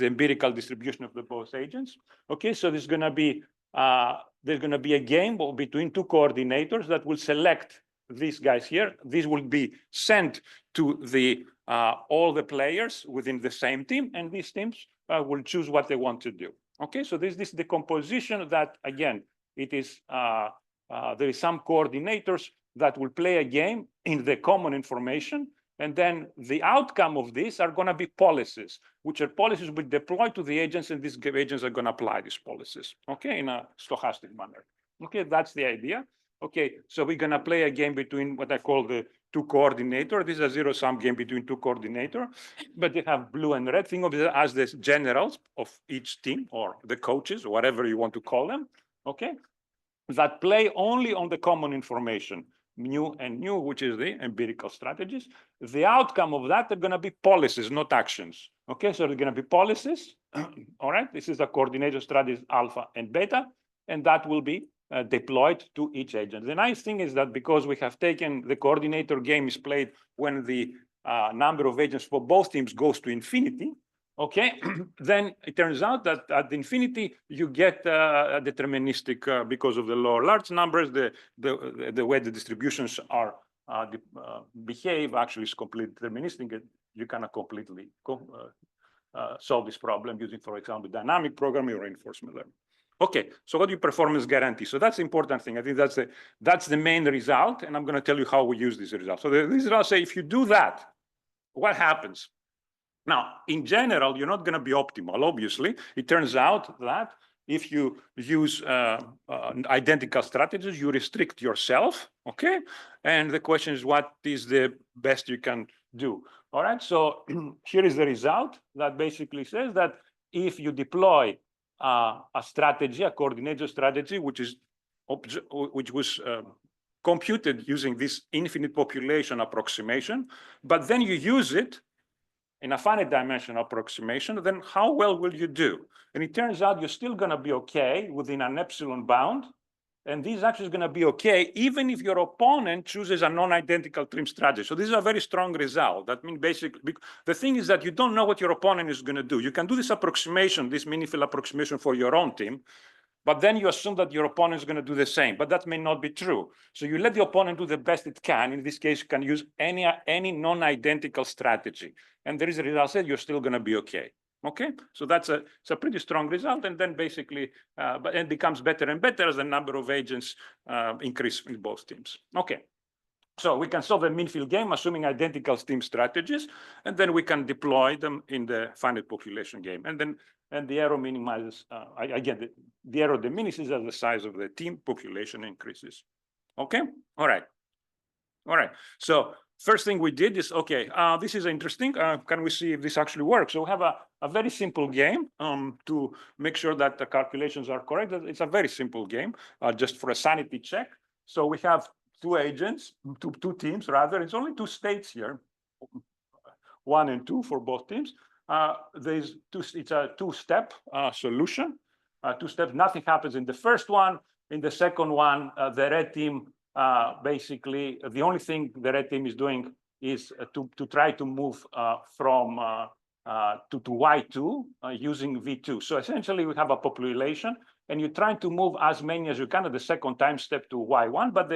empirical distribution of the both agents. Okay, so there's going to be a game between two coordinators that will select these guys here. These will be sent to all the players within the same team, and these teams will choose what they want to do. Okay, so this is the composition that, again, it is there is some coordinators that will play a game in the common information, and then the outcome of this are going to be policies, which are policies will be deployed to the agents, and these agents are going to apply these policies, okay, in a stochastic manner. Okay, that's the idea. Okay, so we're going to play a game between what I call the two coordinator. This is a zero-sum game between two coordinator, but they have blue and red. Think of it as the generals of each team, or the coaches, or whatever you want to call them, okay, that play only on the common information, mu and nu, which is the empirical strategies. The outcome of that are going to be policies, not actions. Okay, so they're going to be policies. All right, this is the coordinator strategies alpha and beta, and that will be deployed to each agent. The nice thing is that because we have taken the coordinator game is played when the number of agents for both teams goes to infinity, okay, then it turns out that at infinity you get a deterministic because of the lower large numbers, the way the distributions are behave actually is completely deterministic. You cannot completely solve this problem using, for example, dynamic programming or reinforcement learning. Okay, so what do you performance guarantee? So that's the important thing. I think that's the main result, and I'm going to tell you how we use this result. So the result say if you do that, what happens? Now, in general, you're not going to be optimal. Obviously, it turns out that if you use identical strategies, you restrict yourself. Okay, and the question is, what is the best you can do? All right. So here is the result that basically says that if you deploy a strategy, a coordinated strategy, which was computed using this infinite population approximation, but then you use it in a finite dimension approximation, then how well will you do? And it turns out you're still going to be okay within an epsilon bound. And this actually is going to be okay even if your opponent chooses a non-identical trim strategy. So this is a very strong result. That means basically, the thing is that you don't know what your opponent is going to do. You can do this approximation, this meaningful approximation for your own team, but then you assume that your opponent is going to do the same, but that may not be true. So you let the opponent do the best it can. In this case, you can use any non-identical strategy. And there is a result that you're still going to be okay. Okay, so it's a pretty strong result, and then basically, but it becomes better and better as the number of agents increase in both teams. Okay, so we can solve a mean field game assuming identical team strategies, and then we can deploy them in the finite population game, and the error minimizes. Again, the error diminishes as the size of the team population increases. Okay, all right. So first thing we did is, okay, this is interesting. Can we see if this actually works? So we have a very simple game to make sure that the calculations are correct. It's a very simple game, just for a sanity check. So we have two agents, two teams rather. It's only two states here, 1 and 2 for both teams. It's a two-step solution. 2 steps. Nothing happens in the first one. In the second one, the red team. Basically, the only thing the red team is doing is to try to move from to Y2 using V2. So essentially, we have a population, and you're trying to move as many as you can at the second time step to Y1. But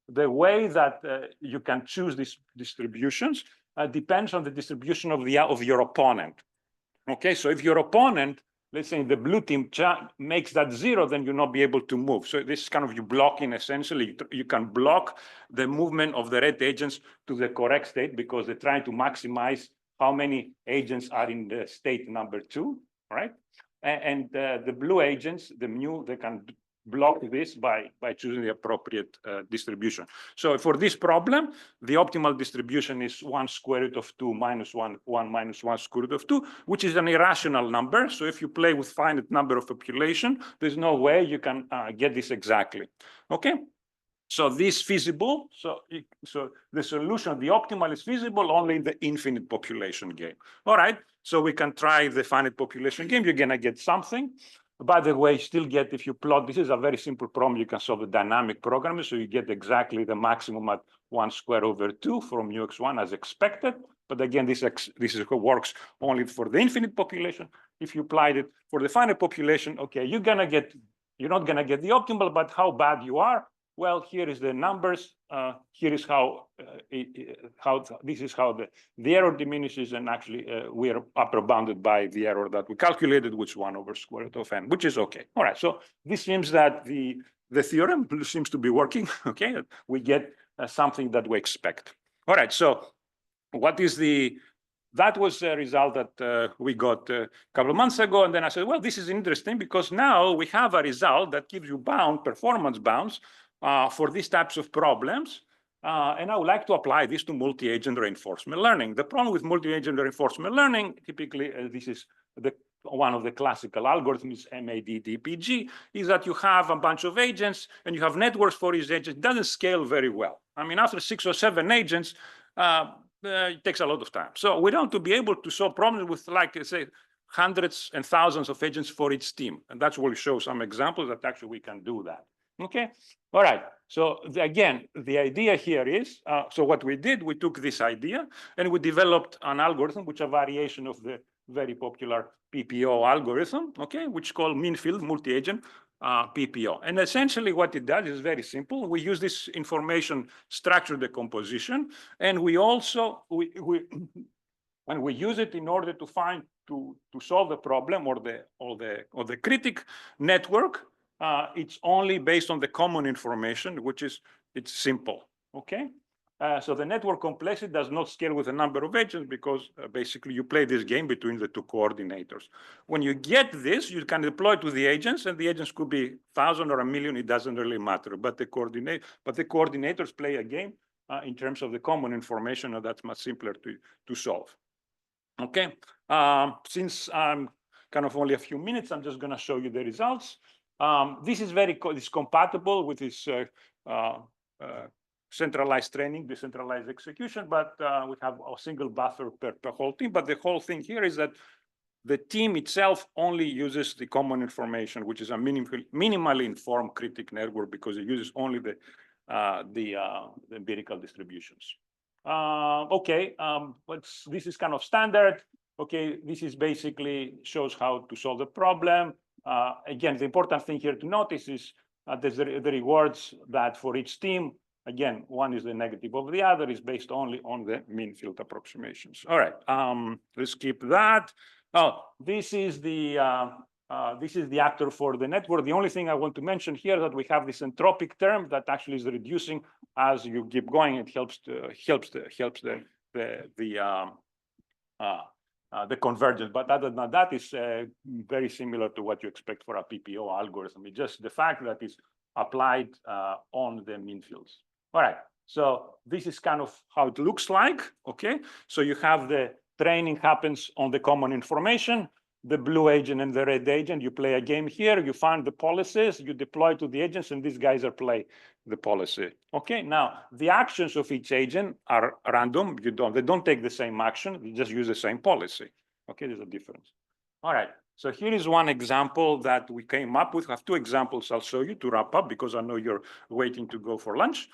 the way that you can choose these distributions depends on the distribution of your opponent. Okay, so if your opponent, let's say the blue team makes that 0, then you'll not be able to move. So this is kind of you blocking, essentially. You can block the movement of the red agents to the correct state because they're trying to maximize how many agents are in the state number 2, right? And the blue agents, they can block this by choosing the appropriate distribution. So for this problem, the optimal distribution is 1 square root of 2 minus 1 minus 1 square root of 2, which is an irrational number. So if you play with finite number of population, there's no way you can get this exactly. Okay. So this feasible. So the solution, the optimal is feasible only in the infinite population game. All right. So we can try the finite population game. You're gonna get something. By the way, still get, if you plot, this is a very simple problem. You can solve the dynamic programming. So you get exactly the maximum at 1 square over 2 from μx1 as expected. But again, this works only for the infinite population. If you applied it for the finite population, okay, you're not gonna get the optimal, but how bad you are. Well, here is the numbers. Here is how this is how the error diminishes, and actually we are upper bounded by the error that we calculated, which 1 over square root of n, which is okay. All right, so this seems that the theorem seems to be working. Okay, we get something that we expect. All right, so what is that was a result that we got a couple of months ago. And then I said, well, this is interesting because now we have a result that gives you performance bounds for these types of problems. And I would like to apply this to multi-agent reinforcement learning. The problem with multi-agent reinforcement learning, typically, this is one of the classical algorithms, MADDPG, is that you have a bunch of agents and you have networks for each agent. It doesn't scale very well. I mean, after 6 or 7 agents, it takes a lot of time. So we want to be able to solve problems with, like, say, hundreds and thousands of agents for each team. And that's where we show some examples that actually we can do that. Okay, all right. So again, the idea here is, so what we did, we took this idea and we developed an algorithm, which is a variation of the very popular PPO algorithm, okay, which is called mean field multi-agent PPO. And essentially what it does is very simple. We use this information structure decomposition, and we also, and we use it in order to solve the problem or the critic network. It's only based on the common information, which is, it's simple, okay? So the network complexity does not scale with the number of agents because basically you play this game between the two coordinators. When you get this, you can deploy to the agents, and the agents could be 1,000 or 1,000,000, it doesn't really matter. But the coordinators play a game in terms of the common information, and that's much simpler to solve. Okay, since I'm kind of only a few minutes. I'm just going to show you the results. This is it's compatible with this centralized training, decentralized execution, but we have a single buffer per whole team. But the whole thing here is that the team itself only uses the common information, which is a minimally informed critic network, because it uses only the empirical distributions. Okay, this is kind of standard. Okay, this is basically shows how to solve the problem. Again, the important thing here to notice is there's the rewards that for each team. Again, one is the negative of the other, is based only on the mean field approximations. All right, let's keep that. Oh, this is the actor for the network. The only thing I want to mention here that we have this entropic term that actually is reducing as you keep going. It helps the convergence. But other than that, is very similar to what you expect for a PPO algorithm. It's just the fact that it's applied on the mean fields. All right. So this is kind of how it looks like. Okay. So you have the training happens on the common information, the blue agent and the red agent. You play a game here, you find the policies, you deploy to the agents, and these guys are play the policy. Okay, now the actions of each agent are random. They don't take the same action, they just use the same policy. Okay, there's a difference. All right, so here is one example that we came up with. I have two examples I'll show you to wrap up, because I know you're waiting to go for lunch.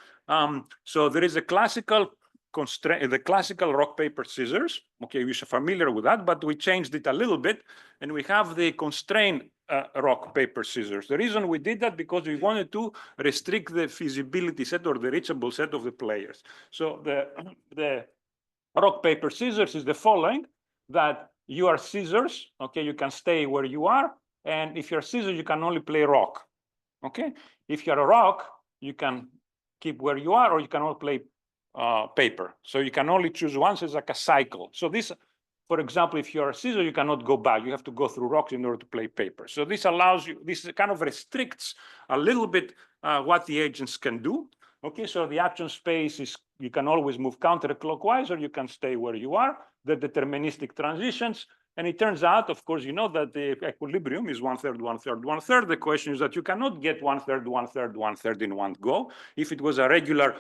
So there is a classical constraint, the classical rock, paper, scissors. Okay, we're familiar with that, but we changed it a little bit, and we have the constraint rock, paper, scissors. The reason we did that because we wanted to restrict the feasibility set or the reachable set of the players. So the rock, paper, scissors is the following: that you are scissors. Okay, you can stay where you are, and if you're scissors, you can only play rock. Okay, if you're a rock, you can keep where you are, or you can only play paper. So you can only choose once. It's like a cycle. So this, for example, if you're a scissor, you cannot go back. You have to go through rocks in order to play paper. So this allows you, this kind of restricts a little bit what the agents can do. Okay, so the action space is, you can always move counterclockwise, or you can stay where you are. The deterministic transitions. And it turns out, of course, you know that the equilibrium is 1/3, 1/3, 1/3. The question is that you cannot get 1/3, 1/3, 1/3 in one go. If it was a regular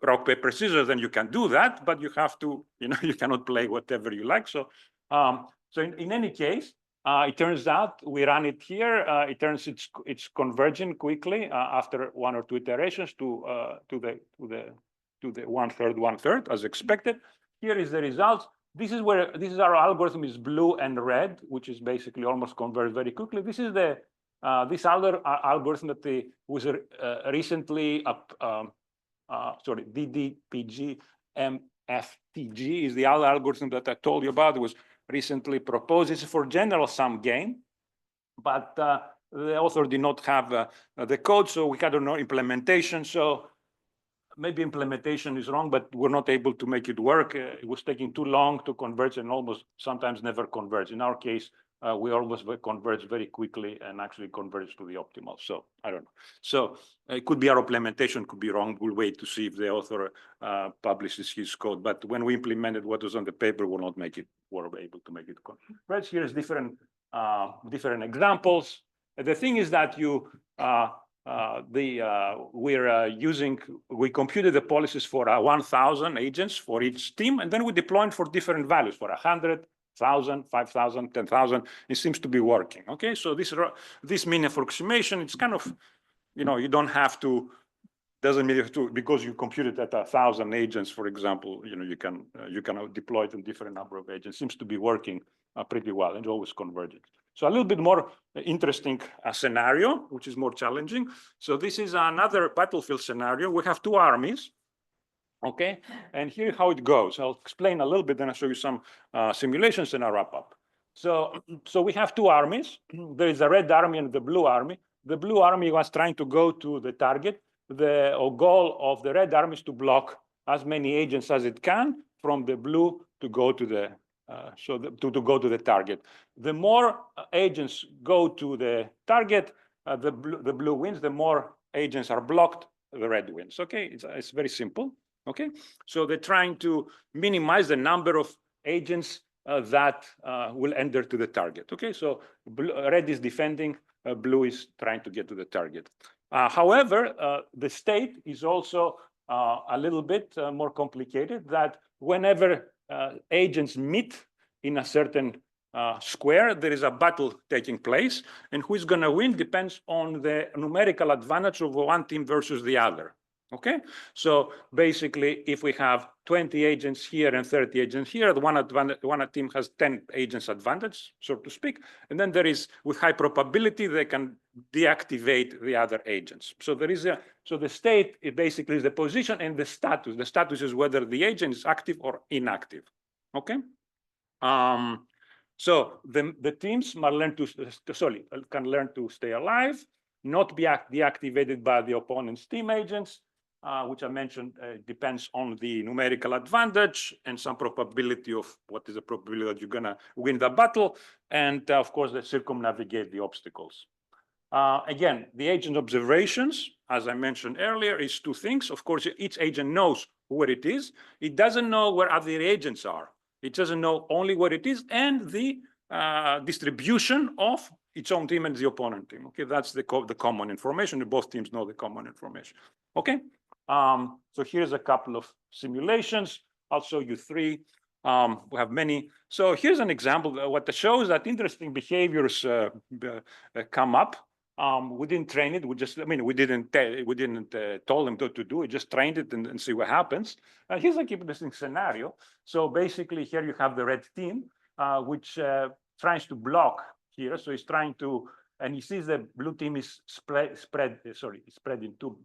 rock, paper, scissors, then you can do that, but you have to, you cannot play whatever you like. So, in any case, it turns out we run it here. It turns it's converging quickly after one or two iterations to the 1/3, 1/3 as expected. Here is the results. This is our algorithm is blue and red, which is basically almost converged very quickly. This is the this other algorithm that was recently DDPG MFTG is the other algorithm that I told you about. It was recently proposed. It's for general sum game, but the author did not have the code, so we had no implementation. So maybe implementation is wrong, but we're not able to make it work. It was taking too long to converge, and almost sometimes never converge. In our case, we almost converge very quickly and actually converge to the optimal. So I don't know. So it could be our implementation could be wrong. We'll wait to see if the author publishes his code. But when we implemented what was on the paper, we're able to make it converge. Here's different examples. The thing is that we computed the policies for 1,000 agents for each team, and then we deployed for different values for 100, 1,000, 5,000, 10,000. It seems to be working. Okay, so this mean approximation, it's kind of, you don't have to, doesn't mean you have to, because you computed at 1,000 agents, for example, you can deploy it in different number of agents. Seems to be working pretty well, and always converging. So a little bit more interesting scenario, which is more challenging. So this is another battlefield scenario. We have two armies. Okay, and here how it goes. I'll explain a little bit, then I'll show you some simulations and I'll wrap up. So we have two armies. There is a red army and the blue army. The blue army was trying to go to the target. The goal of the red army is to block as many agents as it can from the blue to go to the to go to the target. The more agents go to the target, the blue wins. The more agents are blocked, the red wins. Okay, it's very simple. Okay, so they're trying to minimize the number of agents that will enter to the target. Okay, so red is defending, blue is trying to get to the target. However, the state is also a little bit more complicated, that whenever agents meet in a certain square, there is a battle taking place, and who is going to win depends on the numerical advantage of one team versus the other. Okay, so basically, if we have 20 agents here and 30 agents here, one team has 10 agents advantage, so to speak, and then there is, with high probability, they can deactivate the other agents. So there is so the state, it basically is the position and the status. The status is whether the agent is active or inactive. Okay. So the teams can learn to stay alive, not be deactivated by the opponent's team agents, which I mentioned depends on the numerical advantage and some probability of what is the probability that you're gonna win the battle, and of course, they circumnavigate the obstacles. Again, the agent observations, as I mentioned earlier, is two things. Of course, each agent knows where it is. It doesn't know where other agents are. It doesn't know only what it is and the distribution of its own team and the opponent team. Okay, that's the common information. Both teams know the common information. Okay, so here's a couple of simulations. I'll show you three. We have many. So here's an example. What shows that interesting behaviors come up. We didn't train it. We didn't tell them what to do. We just trained it and see what happens. Here's an interesting scenario. So basically, here you have the red team, which tries to block here. So he's trying to, and he sees the blue team is spread in two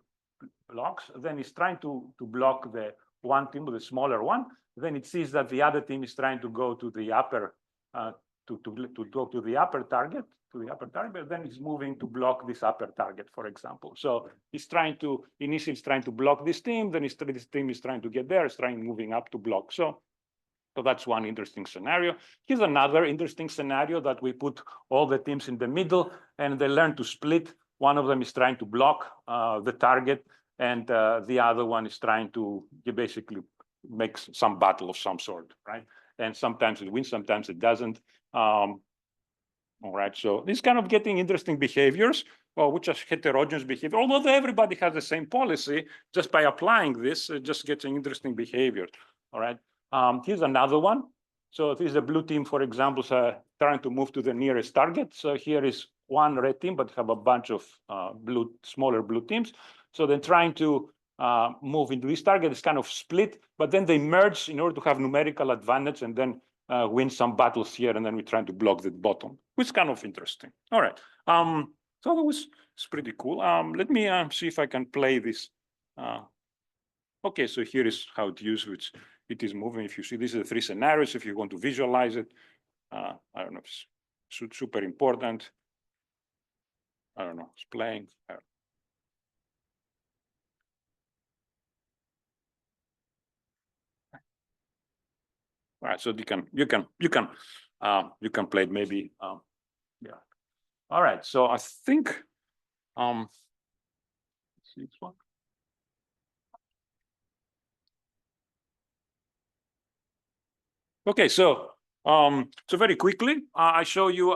blocks. Then he's trying to block the one team with the smaller one. Then it sees that the other team is trying to go to the upper to go to the upper target, then he's moving to block this upper target, for example. So he's trying to, initially he's trying to block this team, then this team is trying to get there, it's moving up to block. So that's one interesting scenario. Here's another interesting scenario that we put all the teams in the middle and they learn to split. One of them is trying to block the target, and the other one is trying to basically make some battle of some sort, right? And sometimes it wins, sometimes it doesn't. All right, so this kind of getting interesting behaviors, which are heterogeneous behavior. Although everybody has the same policy, just by applying this, just getting interesting behavior. All right, here's another one. So this is the blue team, for example, trying to move to the nearest target. So here is one red team, but have a bunch of smaller blue teams. So they're trying to move into this target. It's kind of split, but then they merge in order to have numerical advantage and then win some battles here, and then we're trying to block the bottom, which is kind of interesting. All right, so that was pretty cool. Let me see if I can play this. Okay, so here is how it uses, which it is moving. If you see, these are the three scenarios. If you want to visualize it, I don't know, if it's super important. I don't know, it's playing. All right, so you can play it maybe. Yeah. All right, so I think let's see this one. Okay, so very quickly, I show you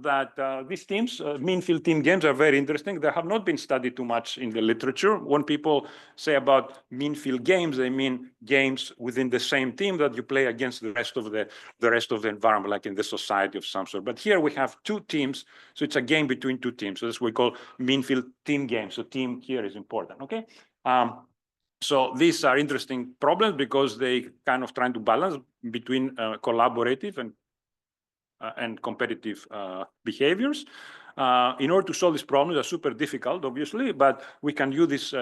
that these teams, mean field team games, are very interesting. They have not been studied too much in the literature. When people say about mean field games, they mean games within the same team that you play against the rest of the environment, like in the society of some sort. But here we have two teams, so it's a game between two teams. So that's what we call mean field team games. So team here is important. Okay. So these are interesting problems because they kind of trying to balance between collaborative and competitive behaviors. In order to solve these problems, they're super difficult, obviously, but we can use this.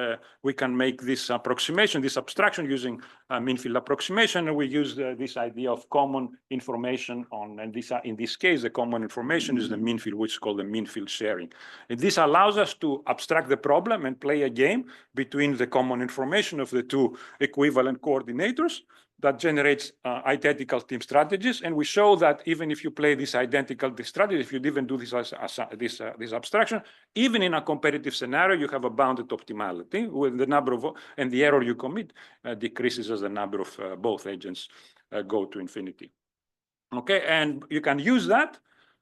We can make this approximation, this abstraction, using mean field approximation, and we use this idea of common information on. And this, in this case, the common information is the mean field, which is called the mean field sharing. And this allows us to abstract the problem and play a game between the common information of the two equivalent coordinators that generates identical team strategies. And we show that even if you play this identical strategy, if you even do this this abstraction, even in a competitive scenario, you have a bounded optimality with the number of, and the error you commit decreases as the number of both agents go to infinity. Okay, and you can use that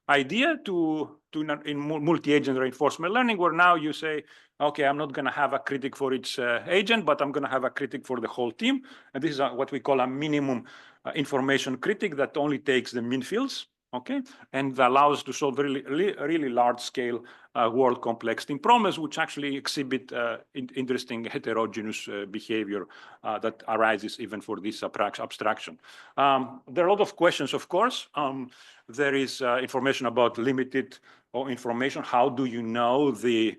idea in multi-agent reinforcement learning, where now you say, okay, I'm not going to have a critic for each agent, but I'm going to have a critic for the whole team. And this is what we call a minimum information critic that only takes the mean fields, okay, and allows to solve really large-scale world complex team problems, which actually exhibit interesting heterogeneous behavior that arises even for this abstraction. There are a lot of questions, of course. There is information about limited information. How do you know the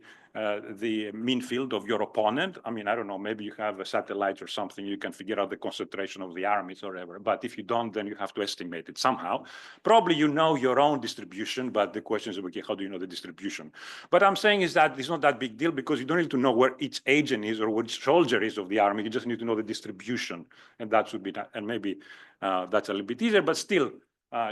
mean field of your opponent? I mean, I don't know, maybe you have a satellite or something, you can figure out the concentration of the armies or whatever. But if you don't, then you have to estimate it somehow. Probably you know your own distribution, but the question is, okay, how do you know the distribution? But I'm saying is that it's not that big deal, because you don't need to know where each agent is or which soldier is of the army. You just need to know the distribution, and that should be that. And maybe that's a little bit easier, but still,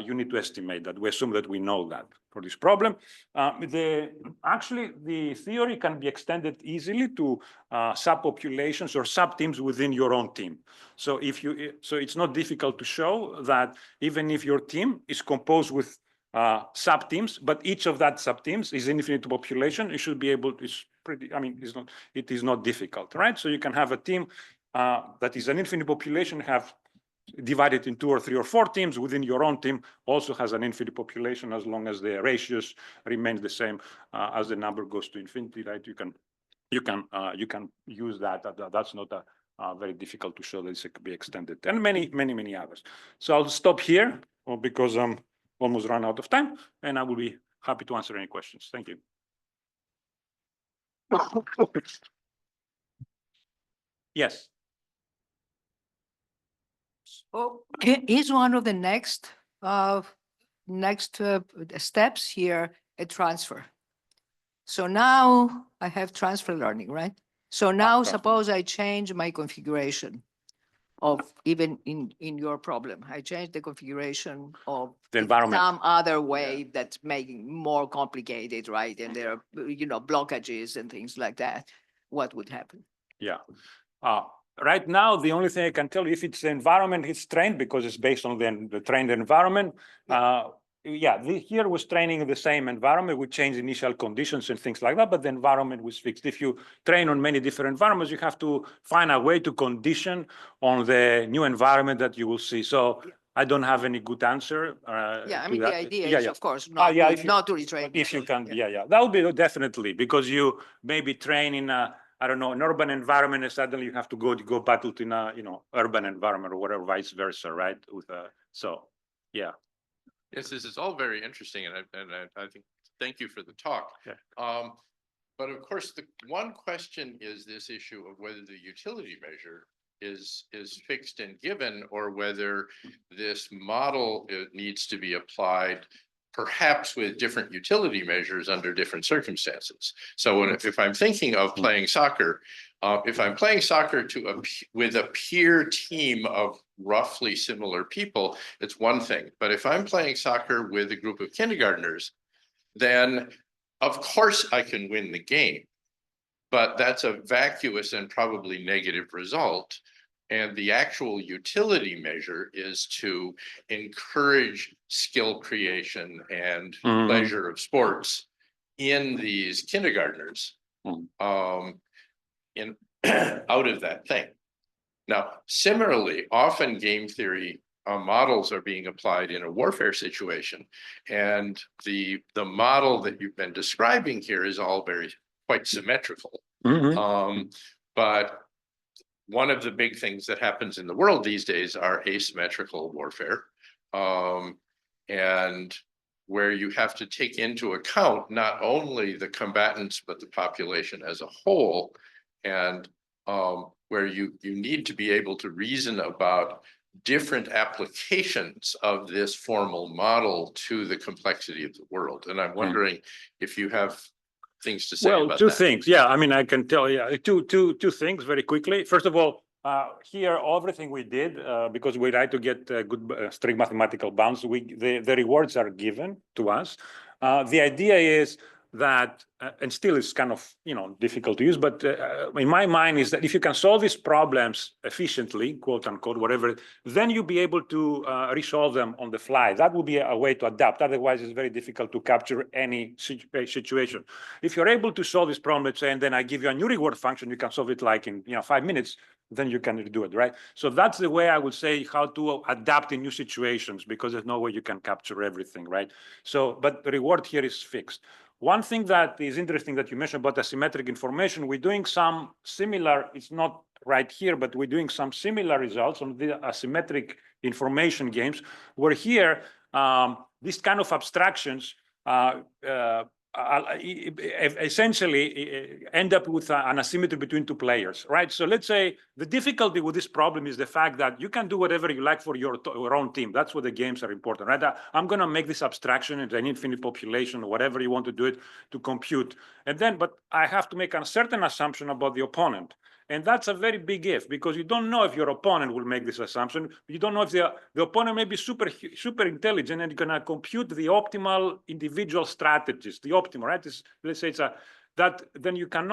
you need to estimate that. We assume that we know that for this problem. Actually, the theory can be extended easily to subpopulations or subteams within your own team. So it's not difficult to show that even if your team is composed with subteams, but each of that subteams is infinite population, you should be able to, it is not difficult, right? So you can have a team that is an infinite population, have divided in 2 or 3 or 4 teams. Within your own team also has an infinite population, as long as the ratios remain the same as the number goes to infinity, right? You can use that. That's not very difficult to show that it could be extended, and many others. So I'll stop here because I'm almost run out of time, and I will be happy to answer any questions. Thank you. Yes. Oh, is one of the next steps here a transfer? So now I have transfer learning, right? So now suppose I change my configuration of, even in your problem, I change the configuration of The environment. some other way that's making more complicated, right? And there are, blockages and things like that. What would happen? Yeah. Right now, the only thing I can tell you, if it's the environment it's trained, because it's based on the trained environment. Here was training in the same environment. We changed initial conditions and things like that, but the environment was fixed. If you train on many different environments, you have to find a way to condition on the new environment that you will see. So I don't have any good answer. The idea is, of course, not to retrain. If you can, that would be definitely, because you maybe train in I don't know, an urban environment, and suddenly you have to go battle in a urban environment or whatever, vice versa, right? Yes, this is all very interesting, and I think thank you for the talk. Yeah. But of course, the one question is this issue of whether the utility measure is fixed and given, or whether this model needs to be applied, perhaps with different utility measures under different circumstances. So if I'm thinking of playing soccer, if I'm playing soccer with a peer team of roughly similar people, it's one thing. But if I'm playing soccer with a group of kindergartners, then of course I can win the game. But that's a vacuous and probably negative result. And the actual utility measure is to encourage skill creation and pleasure of sports in these kindergartners out of that thing. Now, similarly, often game theory models are being applied in a warfare situation. And the model that you've been describing here is all quite symmetrical. But one of the big things that happens in the world these days are asymmetrical warfare, and where you have to take into account not only the combatants, but the population as a whole, and where you need to be able to reason about different applications of this formal model to the complexity of the world. And I'm wondering if you have things to say about that. Well, two things. Yeah, I mean, I can tell you two things very quickly. First of all, here, everything we did, because we try to get good strict mathematical bounds, the rewards are given to us. The idea is that and still it's kind of, difficult to use, but in my mind is that if you can solve these problems efficiently, quote unquote, whatever, then you'll be able to resolve them on the fly. That would be a way to adapt. Otherwise, it's very difficult to capture any situation. If you're able to solve this problem, let's say, and then I give you a new reward function, you can solve it like in 5 minutes, then you can do it, right? So that's the way I would say how to adapt in new situations, because there's no way you can capture everything, right? So, but the reward here is fixed. One thing that is interesting that you mentioned about asymmetric information, we're doing some similar, it's not right here, but we're doing some similar results on the asymmetric information games, where here, these kind of abstractions essentially end up with an asymmetry between two players, right? So let's say the difficulty with this problem is the fact that you can do whatever you like for your own team. That's what the games are important, right? I'm going to make this abstraction into an infinite population or whatever you want to do it to compute. And then, but I have to make a certain assumption about the opponent. And that's a very big if, because you don't know if your opponent will make this assumption. You don't know if the opponent may be super intelligent and you're going to compute the optimal individual strategies, the optimal, right? Let's say it's then you don't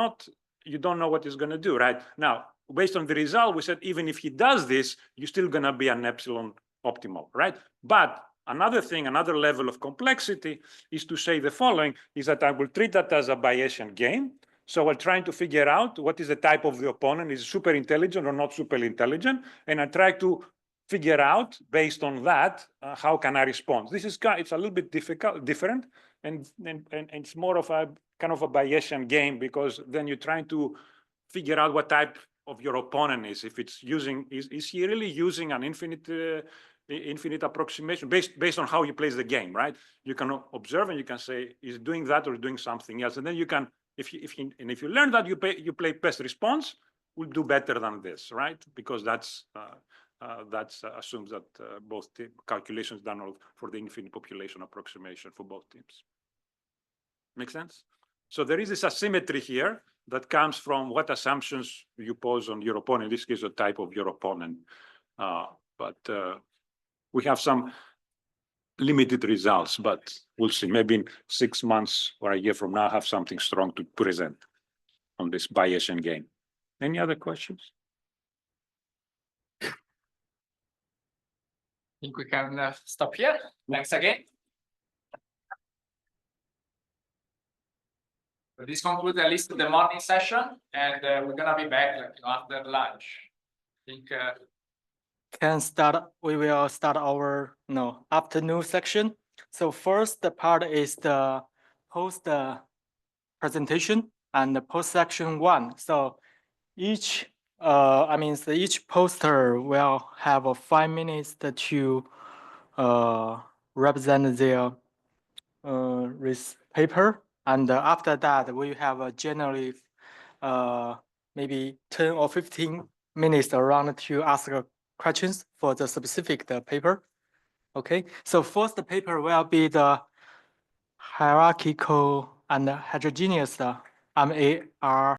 know what he's going to do, right? Now, based on the result, we said, even if he does this, you're still going to be an epsilon optimal, right? But another thing, another level of complexity is to say the following, is that I will treat that as a Bayesian game. So we're trying to figure out what is the type of the opponent, is super intelligent or not super intelligent, and I try to figure out based on that how can I respond. It's a little bit different, and it's more of a kind of a Bayesian game, because then you're trying to figure out what type of your opponent is. If it's using, is he really using an infinite approximation based on how you play the game, right? You can observe and you can say, is doing that or doing something else, and then you can. If you learn that you play best response, will do better than this, right? Because that assumes that both calculations done for the infinite population approximation for both teams. Make sense? So there is this asymmetry here that comes from what assumptions you pose on your opponent. In this case, the type of your opponent. But we have some limited results, but we'll see. Maybe in 6 months or a year from now, have something strong to present on this Bayesian game. Any other questions? I think we can stop here. Thanks again. So this concludes at least the morning session, and we're gonna be back after lunch. I think We will start our afternoon section. So first the part is the post presentation and the post section 1. So each each poster will have 5 minutes to represent their paper, and after that we have generally maybe 10 or 15 minutes around to ask questions for the specific paper. Okay, so first the paper will be the hierarchical and heterogeneous MAR